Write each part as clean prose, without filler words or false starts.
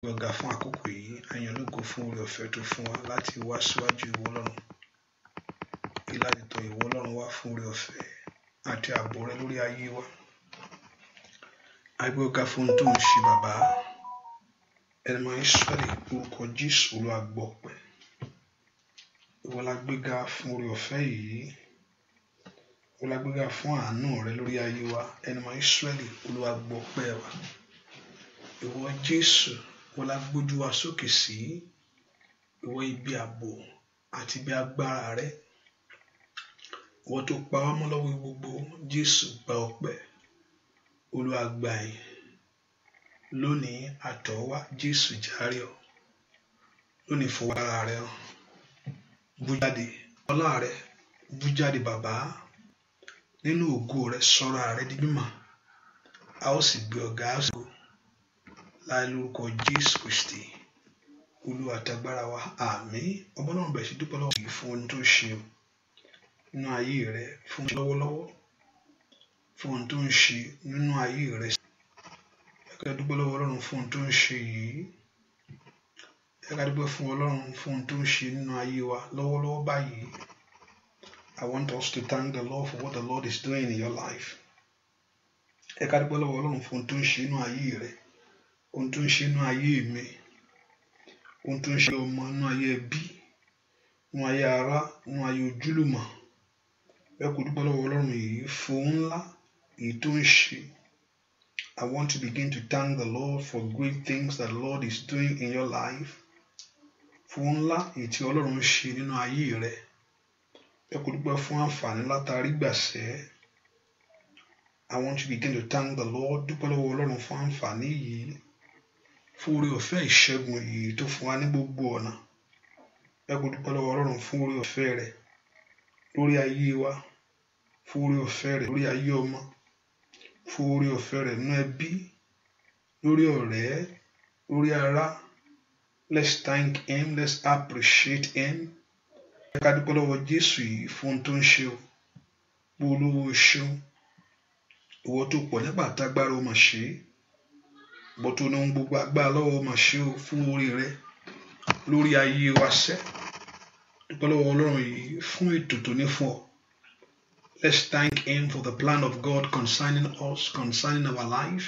Gbọ̀ngàn fún àkókò yìí, àyàn lógo fún oore ọ̀fẹ́ tó fún wa láti wá síwájú ìwọ Ọlọ́run, kí láti tọ̀ ìwọ Ọlọ́run wá fún oore ọ̀fẹ́ àti ààbò rẹ lórí ayé wa. Agbọ̀ngàn fún ohun tó ń ṣe bàbá, ẹni máa ń sọ̀rọ̀ orúkọ Jésù Olúwa gbọ́ ọpẹ́. Ìwọ la gbéga fún oore ọ̀fẹ́ yìí, ìwọ la gbéga fún àánú rẹ lórí ayé wa, ẹni máa ń sọ̀rọ̀ Olúwa gbọ́ ọpẹ́ wa. Ìwọ Jésù, ìwọ la gbójú wa sókè sí, ìwọ ibi ààbò àti ibi agbára rẹ, ìwọ tó pa wá mọ́ lọ́wọ́ gbogbo. Jésù gba ọpẹ́, Olúwa gbà yín. Lónìí àtọ̀wá Jésù jàre ọ́, lónìí fọwọ́ ara rẹ hàn, bú jáde ọlá rẹ, bú jáde bàbá, nínú ògo rẹ sọ̀rọ̀ rẹ di mímọ́, a ó sì gbé ọ̀gá àsìkò láì lórúkọ Jésù Kristi Olúwa àtàgbára wa, àmín. Ọmọ náà bẹ̀rẹ̀ sí dúpẹ́ lọ́wọ́ yìí fún ohun tó ṣe nínú ayé rẹ, fún lọ́wọ́lọ́wọ́, fún ohun tó ń ṣe nínú ayé rẹ. Ẹ ká dúpẹ́ lọ́wọ́ Ọlọ́run fún ohun tó ń ṣe yìí. Ẹ ká dúpẹ́ fún Ọlọ́run fún ohun tó ń ṣe nínú ayé wa lọ́wọ́lọ́wọ́ báyìí. I want us to thank the Lord for what the Lord is doing in your life. Ẹ ká dúpẹ́ lọ́wọ́ Ọlọ́run fún ohun tó ń ṣe nínú ayé rẹ, ohun tó ń ṣe nínú ayé mi, ohun tó ń ṣe ọmọ nínú ayé ẹbí, nínú ayé ará, nínú ayé ojúlùmọ̀. Ẹ kò dúpẹ́ lọ́wọ́ Ọlọ́run yìí fún ohun ńlá èyí tó ń ṣe. I want to begin to thank the Lord for great things that the Lord is doing in your life. Fún ohun ńlá èyí tí Ọlọ́run ṣe nínú ayé rẹ. Ẹ kò dúpẹ́ fún àǹfààní látàrí gbàṣẹ́. I want to begin to thank the Lord. Dúpẹ́ lọ́wọ́ Ọlọ́run fún àǹfààní yìí, fún oore ọ̀fẹ́ ìṣẹ́gun yìí tó fún wa ní gbogbo ọ̀nà. Ẹ kò dúpẹ́ lọ́wọ́ Ọlọ́run fún oore ọ̀fẹ́ rẹ̀ lórí ayé wa, fún oore ọ̀fẹ́ rẹ̀ lórí ayé ọmọ, fún oore ọ̀fẹ́ rẹ̀ nínú ẹbí, lórí ọ̀rẹ́, lórí ará. Let's thank him, let's appreciate him. Ẹ ká dúpẹ́ lọ́wọ́ Jésù yìí fún ohun tó ń ṣe o. Olúwa ṣeun, ìwọ tó pọ̀ nípa àtàgbára o mà ṣe, ìwọ tó ní ohun gbogbo agbára lọ́wọ́ o mà ṣe o, fún oore rẹ lórí ayé wa sẹ́. Dúpẹ́ lọ́wọ́ Ọlọ́run yìí fún ètò tó ní fún ọ. Let's thank him for the plan of God concerning us, concerning our life.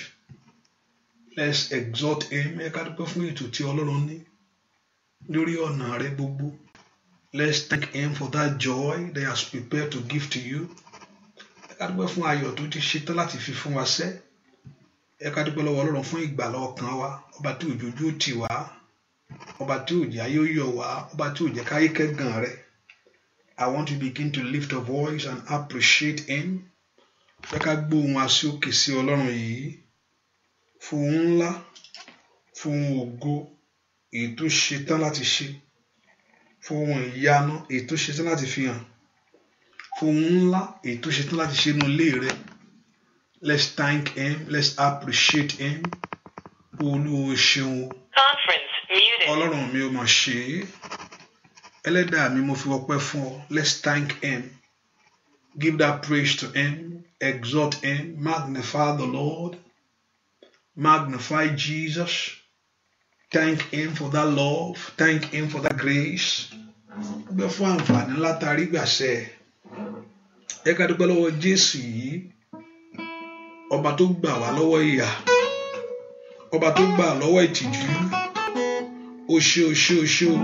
Let's exalt him. Ẹ ká dúpẹ́ fún ètò tí Ọlọ́run ní lórí ọ̀nà rẹ gbogbo. Let's thank him for that joy that he has prepared to give to you. Ẹ ká dúpẹ́ fún ayọ̀ tó ti ṣetán láti fi fún wa sẹ́. Ẹ ká dúpẹ́ lọ́wọ́ Ọlọ́run fún ìgbàlà ọkàn wa, ọba tí òjòjú tì wá, ọba tí òjì ayé yọ̀ wá, ọba tí òjì káyé kẹ́gàn rẹ̀. I want to begin to lift a voice and appreciate him. Ẹ ká gbóhùn wa sí òkè sí Ọlọ́run yìí fún ohun ńlá, fún ohun ògo èyí tó ṣetán láti ṣe, fún ohun ìyanu èyí tó ṣetán láti fi hàn, fún ohun ńlá èyí tó ṣetán láti ṣe nínú ilé rẹ. Let's thank him, let's appreciate him. Olúwa ṣeun, Ọlọ́run mi ò mà ṣe é, Ẹlẹ́dàá mi mo fi ọpẹ́ fún ọ. Let's thank him, give that praise to him, exalt him, magnify the Lord, magnify Jesus. Thank him for that love, thank him for that grace. Gbé fún àǹfààní látàrí gbàṣẹ. Ẹ ká dúpẹ́ lọ́wọ́ Jésù yìí, ọba tó gbà wá lọ́wọ́ ìyà, ọba tó gbà lọ́wọ́ ìtìjú. Ó ṣé, ó ṣé, ó ṣé o.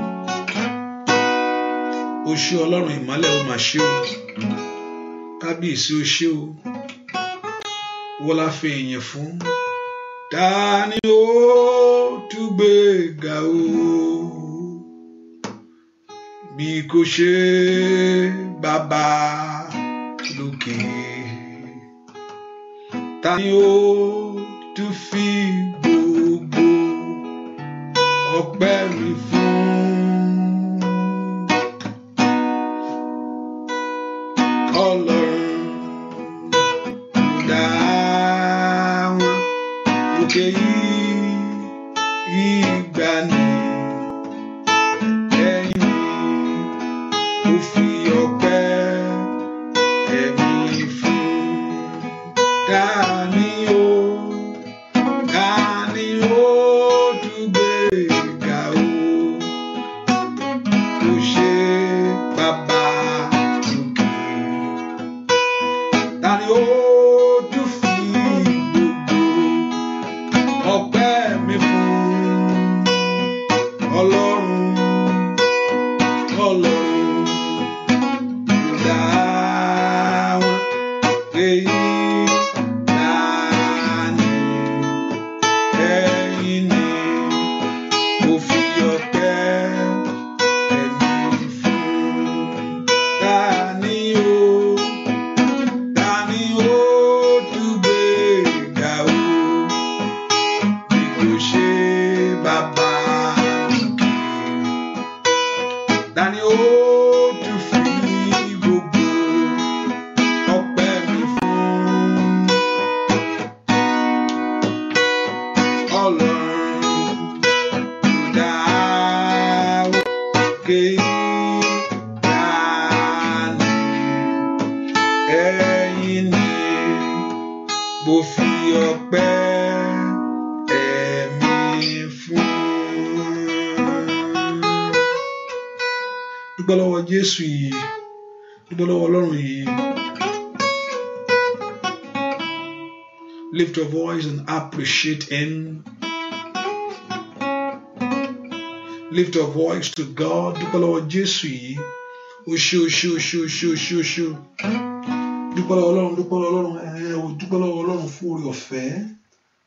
Ó ṣé Ọlọ́run ìmọ́lẹ̀ ó mà ṣe o. Kábíyèsí ó ṣé o. Wọ́n la fi ìyìn fún. Ta ni ó tún gbé ga o? Bí kò ṣe Bàbá lókè. Ta ni ó tún fi gbogbo ọpẹ́ mi fún? Ọlọ́run dá wọn òkè ìgbàanì. Ẹ̀yin ó fi ọpẹ́ ẹ̀mí fún. Ta ni ó dùgbẹ́ dúpẹ́ lọ́wọ́ Jésù yìí, dúpẹ́ lọ́wọ́ Ọlọ́run yìí. Lift your voice and appreciate Him. Lift your voice to God. Dúpẹ́ lọ́wọ́ Jésù yìí. O ṣé, o ṣé, o ṣé, o ṣé, o ṣé, o ṣé. Dúpẹ́ lọ́wọ́ Ọlọ́run, dúpẹ́ lọ́wọ́ Ọlọ́run, dúpẹ́ lọ́wọ́ Ọlọ́run fún oore ọ̀fẹ́.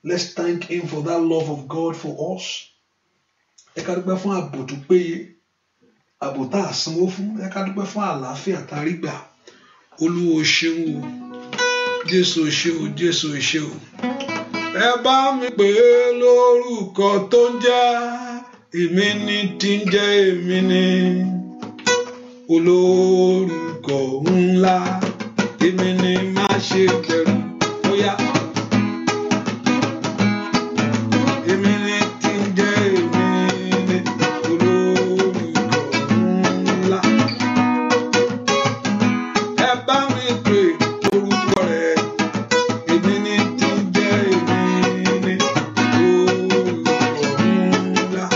Let's thank Him for that love of God for us. Ẹ ká dúpẹ́ fún ààbò tó péye, ààbò tá a sanwó fún. Ẹ ká dúpẹ́ fún àlàáfíà tá a rí gbà. Olúwa o ṣeun o, Jésù o ṣé o, Jésù o ṣé o. Ẹ bá mi pè é lórúkọ tó ń jẹ́ èmi ni tí ń jẹ́ èmi ni. Olórúkọ ńlá, èmi ni má ṣe bẹ̀rù. Ó yá. Èmi ni tí ń jẹ́ èmi ni. Olórúkọ ńlá. Ẹ bá mi pè orúkọ rẹ̀. Èmi ni tí ń jẹ́ èmi ni. Olórúkọ ńlá.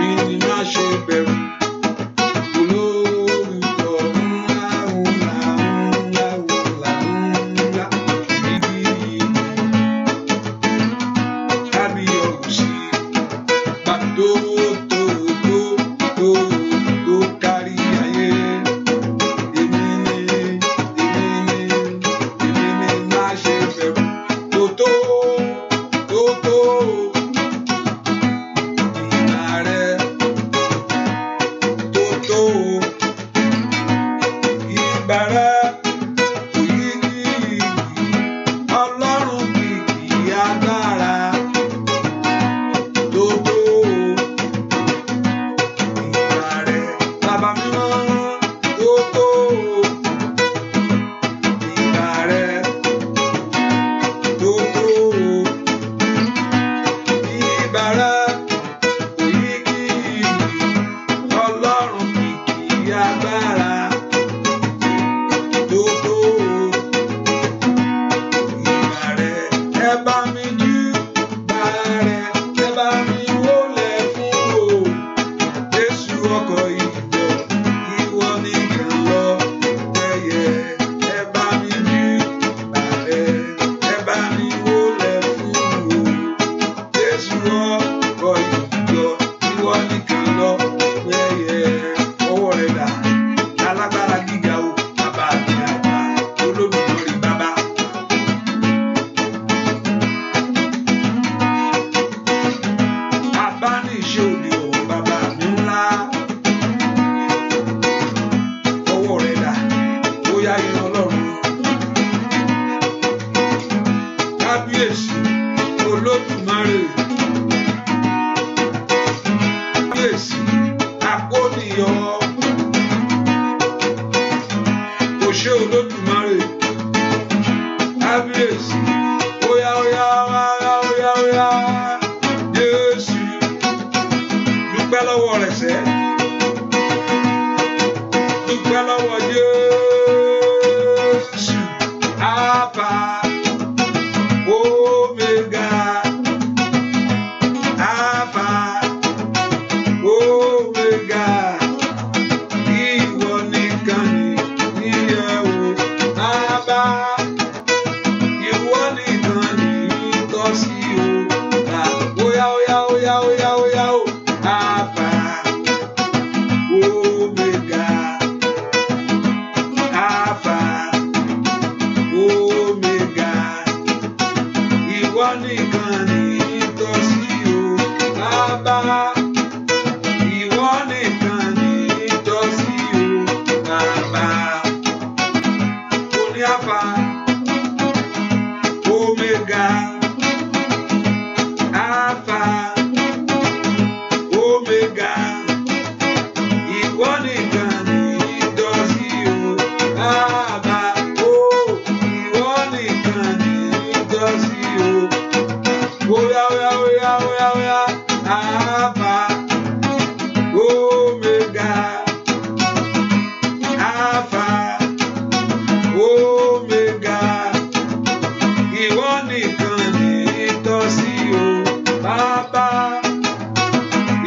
Èmi ni má ṣe bẹ̀rù.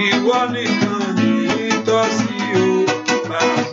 Ìwọ nìkan ni tọ́ sí o, bàbá.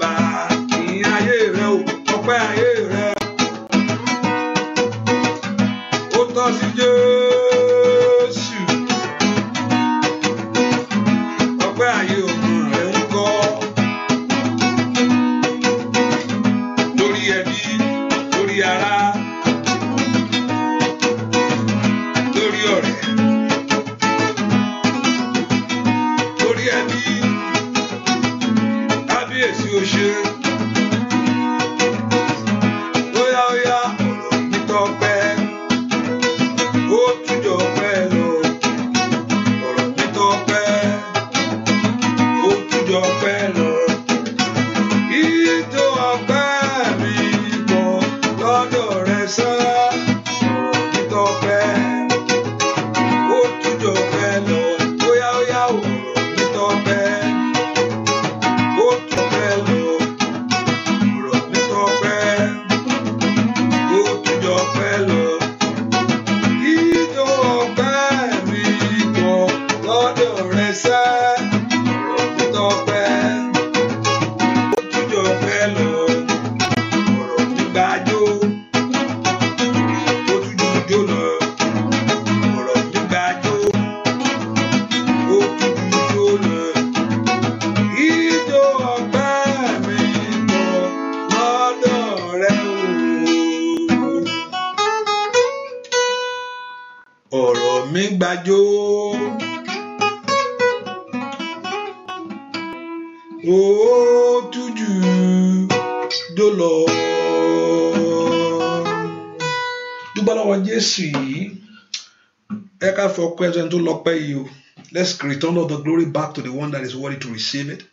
Let's return all the glory back to the one that is worthy to receive it.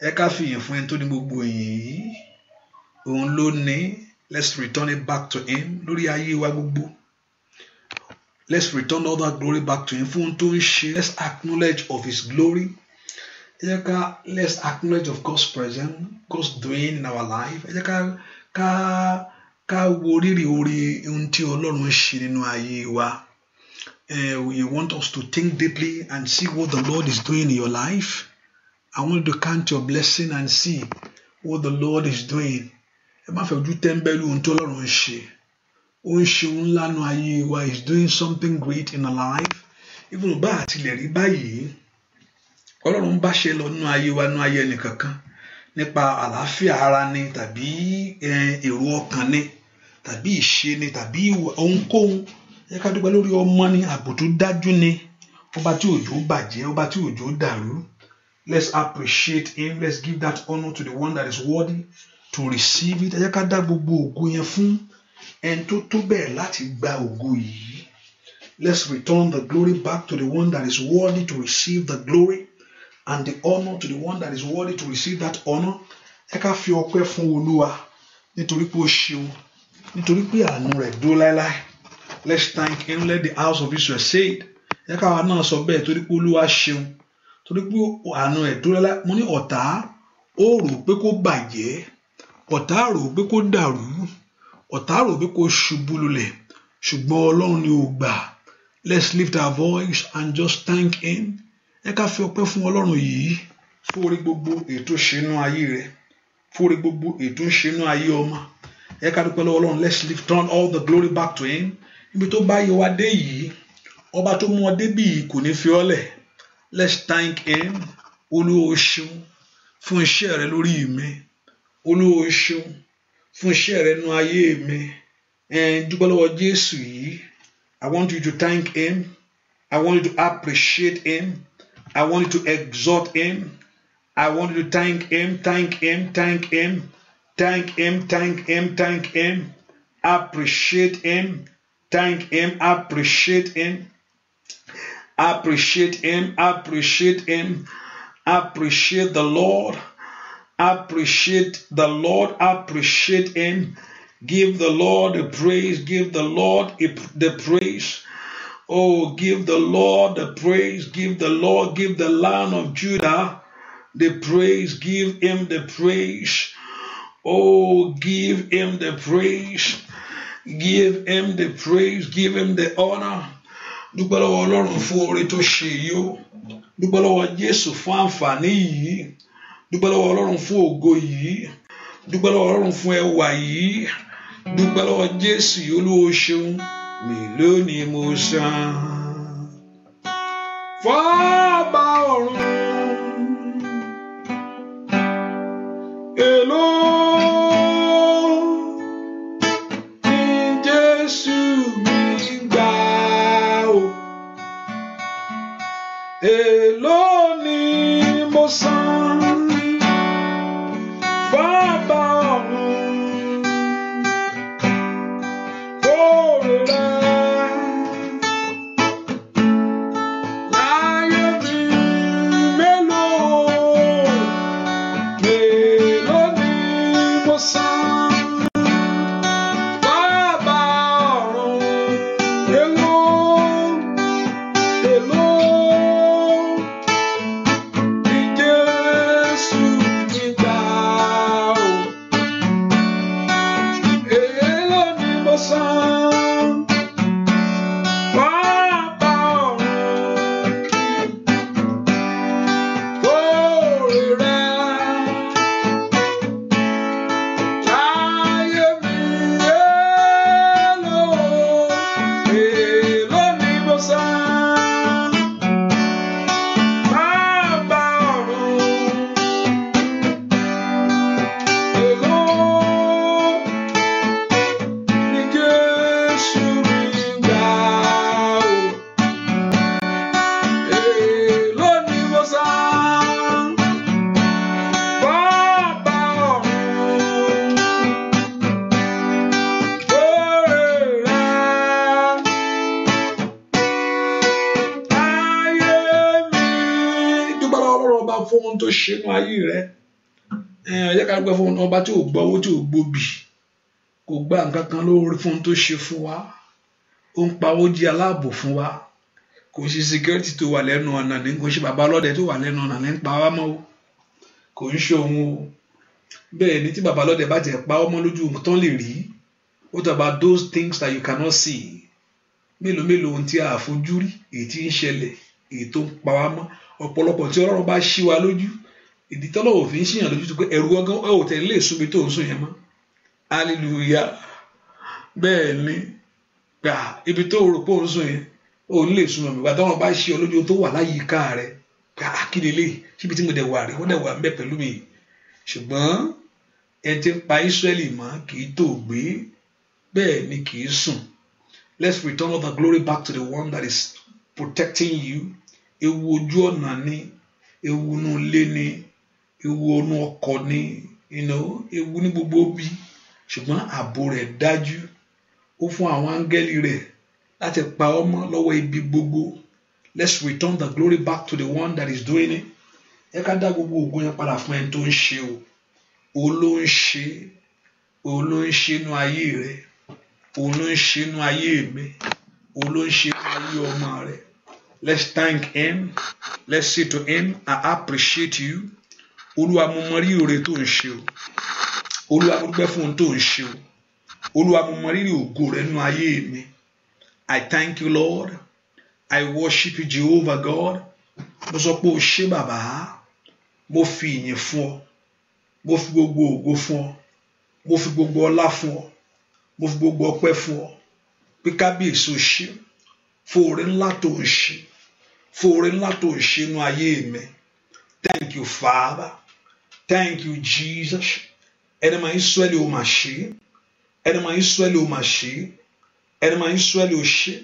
Let's return it back to him. Let's return all that glory back to him. Let's acknowledge of his glory. Let's acknowledge of God's presence, God's doing in our life. We want us to think deeply and see what the Lord is doing in your life. I want you to count your blessing and see what the Lord is doing. He's doing something great in our life. Even though Ọlọ́run bá ṣe lọ nínú ayé wa nínú ayé ẹnìkankan nípa àlàáfíà ara ni tàbí èrò ọkàn ni tàbí ìṣe ni tàbí ohunkóhun ẹ ká dúpẹ́ lórí ọmọ ni ààbò tó dájú ni ọba tí òjò bàjẹ́ ọba tí òjò dàrú. Let's appreciate him. Let's give that honor to the one that is worthy to receive it. Ẹ ká dá gbogbo ògo yẹn fún ẹni tó tó bẹ́ẹ̀ láti gba ògo yìí. Let's return the glory back to the one that is worthy to receive the glory. And the honor to the one that is worthy to receive that honor. Ẹ ká fi ọpẹ́ fún Olúwa nítorí pé ó ṣeun nítorí pé àánú rẹ̀ dúró láéláé. Let's thank him. Let the house of Israel say it. Ẹ ká wa náà sọ bẹ́ẹ̀ torí pé Olúwa ṣeun torí pé àánú rẹ̀ dúró láéláé. Mo ní ọ̀tá ó rò pé kó bàjẹ́, ọ̀tá rò pé kó dàrú, ọ̀tá rò pé kó ṣubú lulẹ̀, ṣùgbọ́n Ọlọ́run ni ó gbà. Let's lift our voice and just thank him. Ẹ ká fi ọpẹ́ fún Ọlọ́run yìí fún orí gbogbo ètò ṣínú ayé rẹ̀, fún orí gbogbo ètò ṣínú ayé ọmọ. Ẹ ká dúpẹ́ lọ́wọ́ Ọlọ́run. Let's return all the glory back to him. Ibi tó bá yẹ wá dé yìí, ọba tó mú ọ dé bí yìí kò ní fi ọ́ lẹ̀. Let's thank him. Olúwa o ṣeun fún iṣẹ́ rẹ lórí mi. Olúwa o ṣeun fún iṣẹ́ rẹ nínú ayé mi. Dúpẹ́ lọ́wọ́ Jésù yìí. I want you to thank him. I want you to appreciate him. I want you to exhort him. I want you to thank him, thank him, thank him, thank him, thank him, thank him. Appreciate him, thank him, appreciate him. Appreciate him, appreciate him. Appreciate the Lord. Appreciate the Lord, appreciate him. Give the Lord the praise, give the Lord the praise. Oh, give the Lord the praise, give the Lord, give the Lion of Judah the praise, give him the praise. Oh, give him the praise, give him the praise, give him the honor. Dúpẹ́ lọ́wọ́ Ọlọ́run fún oore tó ṣe yìí o. Dúpẹ́ lọ́wọ́ Jésù fún àǹfààní yìí. Dúpẹ́ lọ́wọ́ Ọlọ́run fún ògo yìí. Dúpẹ́ lọ́wọ́ Ọlọ́run fún ẹwà yìí. Dúpẹ́ lọ́wọ́ Jésù yìí. Olúwa o ṣeun. Mélòó ni mo san fọ́ba ọ̀run? Èló ni Jésù mi gbà o? Èló ni mo san fọ́ba ọ̀run? Fóore rẹ̀ láyé mi, mélòó ni mo san fọ́ba ọ̀run? Èló Ọlọ́run ọba fún ohun tó ṣe nínú ayé rẹ. Ẹ jẹ́ ká dúpẹ́ fún ọba tí ò gbọ́ owó tí ò gbóbi, kò gba nǹkan kan lórí fún ohun tó ṣe fún wa. Ó ń pa owó jí aláàbò fún wa. Kò sí security tó wà lẹ́nu ọ̀nà ní, kò sí bàbá ọlọ́dẹ tó wà lẹ́nu ọ̀nà ní ń pa wá mọ́ o. Kò ń ṣe òun o. Bẹ́ẹ̀ ni tí bàbá ọlọ́dẹ bá ti pa ọmọ lójú tán lè rí. What about those things that you cannot see? Mélòó mélòó ohun tí a fojú rí, èyí tí ń ṣẹlẹ̀, èyí tó ń pa wá mọ́. Ọ̀pọ̀lọpọ̀ tí Ọlọ́run bá ṣí wa lójú, ìdí tọ́lọ́run fi ń ṣìyàn lójú tó pé ẹ̀rù ọgán ẹ ò tẹ̀lé lè súnmi tó ń sùn yẹn mọ́. Hallelujah. Bẹ́ẹ̀ ni gbà ibi tó rò pé ó ń sùn yẹn ò ní lè súnmọ́ mi. Bàtà wọn bá ṣí ọ lójú tó wà láyìíká rẹ gbà kíni lè síbi tí mo dẹ̀ wà rí wọ́n dẹ̀ wà ń bẹ pẹ̀lú mi. Ṣùgbọ́n ẹ ti pa Ísírẹ́lì mọ́ kì í tó gbé, bẹ́ẹ̀ ni kì í sùn. Let's return all the glory back to the one that is protecting you. Ewu ojú ọ̀nà ni, ewu inú ilé ni, ewu inú ọkọ̀ ni, ewu ní gbogbo bí. Ṣùgbọ́n ààbò rẹ̀ dájú. Ó fún àwọn áńgẹ́lì rẹ̀ láti pa ọ́ mọ́ lọ́wọ́ ibi gbogbo. Let's return the glory back to the one that is doing it. Ẹ ká dá gbogbo ògo yẹn padà fún ẹni tó ń ṣe o. Òun ló ń ṣe, òun ló ń ṣe inú ayé rẹ̀, òun ló ń ṣe inú ayé mi, òun ló ń ṣe inú ayé ọmọ rẹ̀. Let's thank him. Let's say to him, I appreciate you. Olúwa mo mọ rírì oore tó ń ṣe o. Olúwa mo dúpẹ́ fún ohun tó ń ṣe o. Olúwa mo mọ rírì ògo rẹ nínú ayé mi. I thank you, Lord. I worship you, Jehovah God. Mo sọ pé o ṣé bàbá. Mo fi ìyìn fún ọ. Mo fi gbogbo ògo fún ọ. Mo fi gbogbo ọlá fún ọ. Mo fi gbogbo ọpẹ́ fún ọ. Pé kábíyèsí o ṣé fún oore ńlá tó ń ṣe. Fún oore ńlá tó ń ṣe nínú ayé mi. Thank you, Father. Thank you, Jesus. Ẹni máa Ísírẹ́lì ó máa ṣe. Ẹni máa Ísírẹ́lì ó máa ṣe. Ẹni máa Ísírẹ́lì ó ṣe.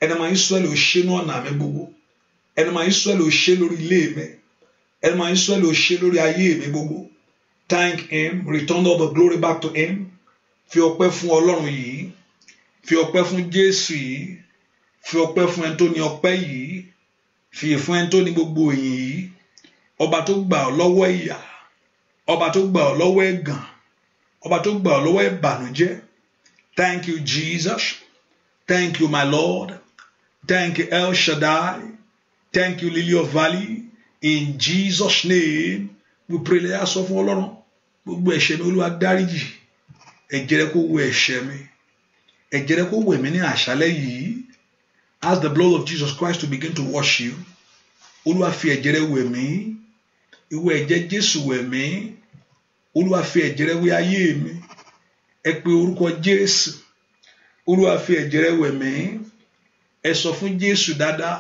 Ẹni máa Ísírẹ́lì ó ṣe ní ọ̀nà mi gbogbo. Ẹni máa Ísírẹ́lì ó ṣe lórí ilé mi. Ẹni máa Ísírẹ́lì ó ṣe lórí ayé mi gbogbo. Thank him. Return all the glory back to him. Fi ọpẹ́ fún Ọlọ́run yìí. Fi ọpẹ́ fún Jésù yìí. Fi ọpẹ́ fún ẹni tó ní ọpẹ́ yìí. Fi fún ẹni tó ní gbogbo ìyìn yìí. Ọba tó gbà ọ́ lọ́wọ́ ìyà. Ọba tó gbà ọ́ lọ́wọ́ ẹ̀gàn. Ọba tó gbà ọ́ lọ́wọ́ ìbànújẹ́. Thank you, Jesus. Thank you, my Lord. Thank you, El Shaddai. Thank you, Lily of Valley. In Jesus' name, we pray. Lẹ́yà sọ fún Ọlọ́run. Gbogbo ẹ̀ṣẹ̀ mi Olúwa dáríjì. Ẹ̀jẹ̀ rẹ̀ kó wẹ̀ ẹ̀ṣẹ̀ mi. Ẹ̀jẹ̀ rẹ̀ kó wẹ̀ mí ní àṣálẹ́ yìí. Ask the blood of Jesus Christ to begin to wash you. Olúwa fi ẹ̀jẹ̀ rẹ̀ wẹ̀ mí. Ìwẹ̀ ẹ̀jẹ̀ Jésù wẹ̀ mí. Olúwa fi ẹ̀jẹ̀ rẹ̀ wẹ̀ ayé mi. Ẹ pe orúkọ Jésù. Olúwa fi ẹ̀jẹ̀ rẹ̀ wẹ̀ mí. Ẹ sọ fún Jésù dáadáa.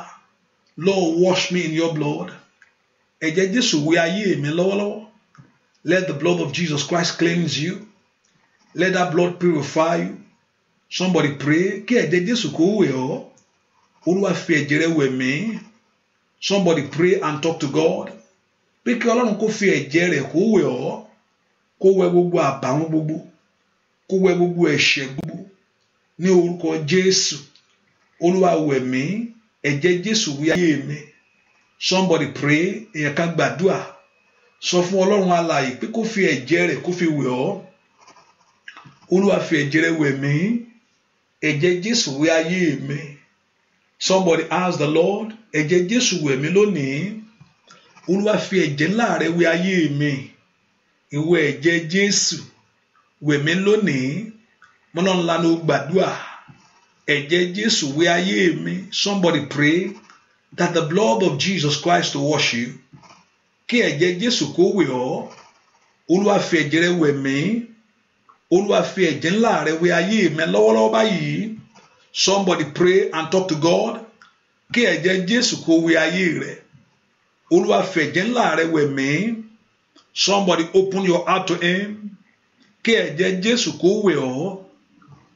Lord, wash me in your blood. Ẹ̀jẹ̀ Jésù wẹ̀ ayé mi lọ́wọ́lọ́wọ́. Let the blood of Jesus Christ cleanse you. Let that blood purify you. Somebody pray. Kí ẹ̀jẹ̀ Jésù kó wẹ̀ ọ́. Olúwa fi ẹ̀jẹ̀ rẹ̀ wẹ̀ mí. Somebody pray and talk to God. Pé kí Ọlọ́run kó fi ẹ̀jẹ̀ rẹ̀ kó wẹ̀ ọ́. Kó wẹ̀ gbogbo àbàwọ́n gbogbo. Kó wẹ̀ gbogbo ẹ̀ṣẹ̀ gbogbo. Ní orúkọ Jésù. Olúwa wẹ̀ mí. Ẹ̀jẹ̀ Jésù wẹ̀ ayé mi. Somebody pray. Èèyàn kan gbàdúrà. Sọ fún Ọlọ́run alààyè pé kó fi ẹ̀jẹ̀ rẹ̀ kó fi wẹ̀ ọ́. Olúwa fi ẹ̀jẹ̀ rẹ̀ wẹ̀ mí. Ẹ̀jẹ̀ Jésù wẹ̀ ayé mi. Somebody ask the Lord. Ẹ̀jẹ̀ Jésù wẹ̀ mí lónìí. Olúwa fi ẹ̀jẹ̀ ńlá rẹ̀ wẹ̀ ayé mi. Ìwẹ̀ ẹ̀jẹ̀ Jésù wẹ̀ mí lónìí. Mọ́nà ńlá ló gbàdúrà. Ẹ̀jẹ̀ Jésù wẹ̀ ayé mi. Somebody pray that the blood of Jesus Christ to wash you. Kí ẹ̀jẹ̀ Jésù kó wẹ̀ ọ́. Olúwa fi ẹ̀jẹ̀ rẹ̀ wẹ̀ mí. Olúwa fi ẹ̀jẹ̀ ńlá rẹ̀ wẹ̀ ayé mi lọ́wọ́lọ́wọ́ báyìí. Somebody pray and talk to God. Kí ẹ̀jẹ̀ Jésù kó wẹ̀ ayé rẹ̀. Olúwa fi ẹ̀jẹ̀ ńlá rẹ̀ wẹ̀ mí. Somebody open your heart to him. Kí ẹ̀jẹ̀ Jésù kó wẹ̀ ọ́.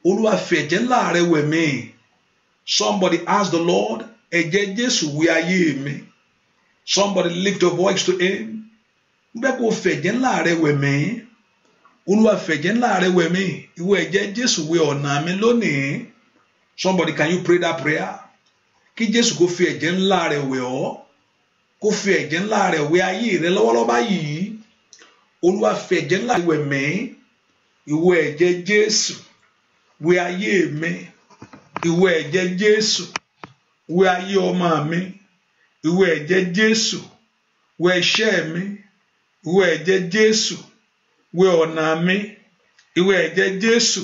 Olúwa fi ẹ̀jẹ̀ ńlá rẹ̀ wẹ̀ mí. Somebody ask the Lord. Ẹ̀jẹ̀ Jésù wẹ̀ ayé mi. Somebody lift your voice to him. Bẹ́ẹ̀ kó fi ẹ̀jẹ̀ ńlá rẹ̀ wẹ̀ mí. Olúwa fi ẹ̀jẹ̀ ńlá rẹ̀ wẹ̀ mí. Ìwẹ̀ ẹ̀jẹ̀ Jésù wẹ̀ ọ̀nà mi lónìí. Somebody, can you pray that prayer? Kí Jésù kó fi ẹ̀jẹ̀ ńlá rẹ̀ wẹ̀ ọ́. kó fi ẹ̀jẹ̀ ńlá rẹ̀ wẹ ayé rẹ lọ́wọ́lọ́wọ́ báyìí. Olúwa fi ẹ̀jẹ̀ ńlá wẹ̀ mí. Ìwọ ẹ̀jẹ̀ Jésù wẹ ayé mi. Ìwọ ẹ̀jẹ̀ Jésù wẹ ayé ọmọ mi. Ìwọ ẹ̀jẹ̀ Jésù wẹ iṣẹ́ mi. Ìwọ ẹ̀jẹ̀ Jésù wẹ ọ̀nà mi. Ìwọ ẹ̀jẹ̀ Jésù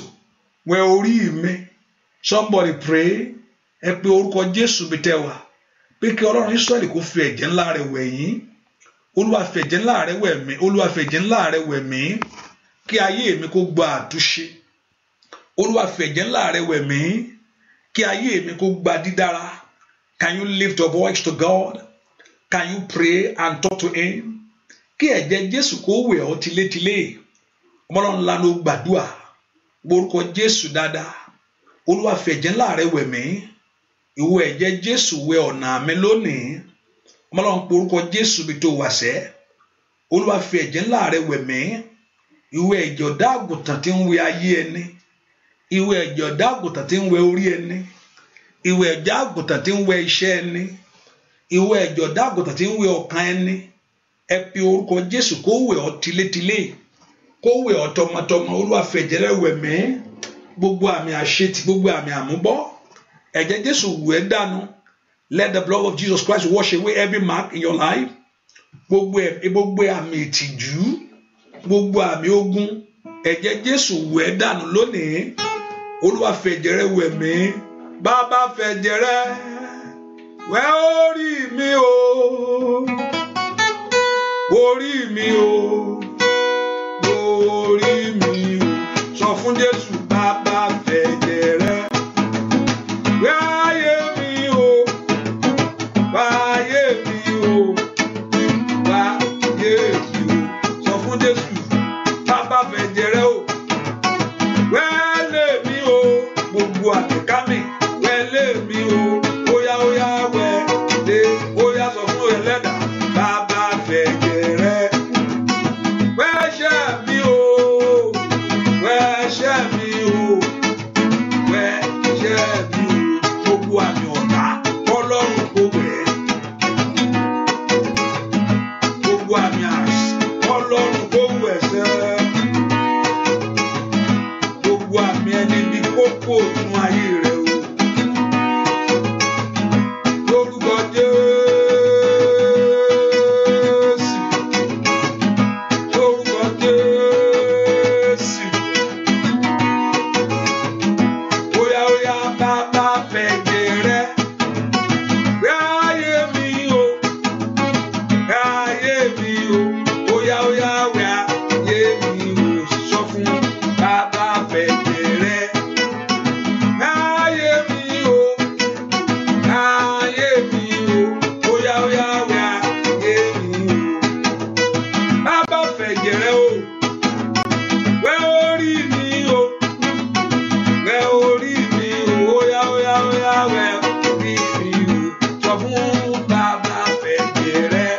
wẹ orí mi. Somebody pray. Ẹ pe orúkọ Jésù bí tẹ́ wà. Pé kí Ọlọ́run Ísírẹ́lì kó fi ẹ̀jẹ̀ ńlá rẹ̀ wẹ̀ yín. Olúwa fi ẹ̀jẹ̀ ńlá rẹ̀ wẹ̀ mí. Olúwa fi ẹ̀jẹ̀ ńlá rẹ̀ wẹ̀ mí. Kí ayé mi kó gba àtúnṣe. Olúwa fi ẹ̀jẹ̀ ńlá rẹ̀ wẹ̀ mí. Kí ayé mi kó gba dídára. Can you lift your voice to God? Can you pray and talk to him? Kí ẹ̀jẹ̀ Jésù kó wẹ̀ ọ́ tilétilé. Ọmọlọ́run ńlá ló gbàdúrà. Orúkọ Jésù dáadáa. Olúwa fi ẹ̀jẹ̀ ńlá rẹ̀ wẹ̀ mí. Ìwọ ẹ̀jẹ̀ Jésù wẹ ọ̀nà mi lónìí. Ọmọlọ́run pe orúkọ Jésù bí tó wà sẹ́. Olúwa fi ẹ̀jẹ̀ ńlá rẹ̀ wẹ̀ mí. Ìwọ ẹ̀jẹ̀ ọ̀dọ́ àgùntàn tí ń wẹ ayé ẹni. Ìwọ ẹ̀jẹ̀ ọ̀dọ́ àgùntàn tí ń wẹ orí ẹni. Ìwọ ẹ̀jẹ̀ àgùntàn tí ń wẹ iṣẹ́ ẹni. Ìwọ ẹ̀jẹ̀ ọ̀dọ́ àgùntàn tí ń wẹ ọkàn ẹni. Ẹ pe orúkọ Jésù kó wẹ̀ ọ́ tilétilé. Kó wẹ̀ ọ́ tọmọtọmọ. Olúwa fi ẹ̀jẹ̀ rẹ̀ wẹ̀ mí. Gbogbo àmì àṣetì, gbogbo àmì àmúbọ́. Ẹ̀jẹ̀ Jésù wẹ̀ dànù. Let the blood of Jesus Christ wash away every mark in your life. Gbogbo àmì ìtìjú, gbogbo àmì ogun. Ẹ̀jẹ̀ Jésù wẹ̀ dànù lónìí. Olúwa fi ẹ̀jẹ̀ rẹ̀ wẹ̀ mí. Bàbá fi ẹ̀jẹ̀ rẹ̀ wẹ̀ orí mi o. Orí mi o. Orí mi o. Sọ fún Jésù, bàbá fi ẹ̀jẹ̀ rẹ̀ wẹ̀ ayé mi o. Wẹ̀ ayé mi o. Wẹ̀ ayé mi o. Sọ fún Jésù, bàbá fi ẹ̀jẹ̀ rẹ̀ o. Wẹ̀ lé mi o. Gbogbo àtẹ̀ká mi. Wẹ̀ lé mi o. Óyá óyá wẹ̀ lé. Óyá sọ fún Ẹlẹ́dàá, bàbá fi ẹ̀jẹ̀ rẹ̀ wẹ̀ ẹ̀ṣẹ̀ mi o. Wẹ̀ ẹ̀ṣẹ̀ mi o. Wẹ̀ ẹ̀ṣẹ̀ mi o. Gbogbo àmì ọ̀tá Ọlọ́run kò wẹ̀. Gbogbo àmì àṣì Ọlọ́run kò wẹ̀ sẹ́. Gbogbo àmì ẹni bí kókó nínú ayé rẹ̀ o. Lórúkọ Jésù. Lórúkọ Jésù. Óyá óyá bàbá fẹ̀jẹ̀ rẹ̀ wẹ̀ ayé mi o. Wẹ̀ ayé mi o. Óyá óyá wẹ̀ ayé mi o. Sọ fún bàbá fẹ̀jẹ̀ rẹ̀ wẹ̀ ayé mi o. Wẹ̀ ayé mi o. Óyá óyá wẹ̀ ayé mi o. Bàbá fẹ̀jẹ̀ rẹ̀ o. Wẹ̀ orí mi o. Wẹ̀ orí mi o. Óyá óyá óyá wẹ̀ orí mi o. Sọ fún bàbá fẹ̀jẹ̀ rẹ̀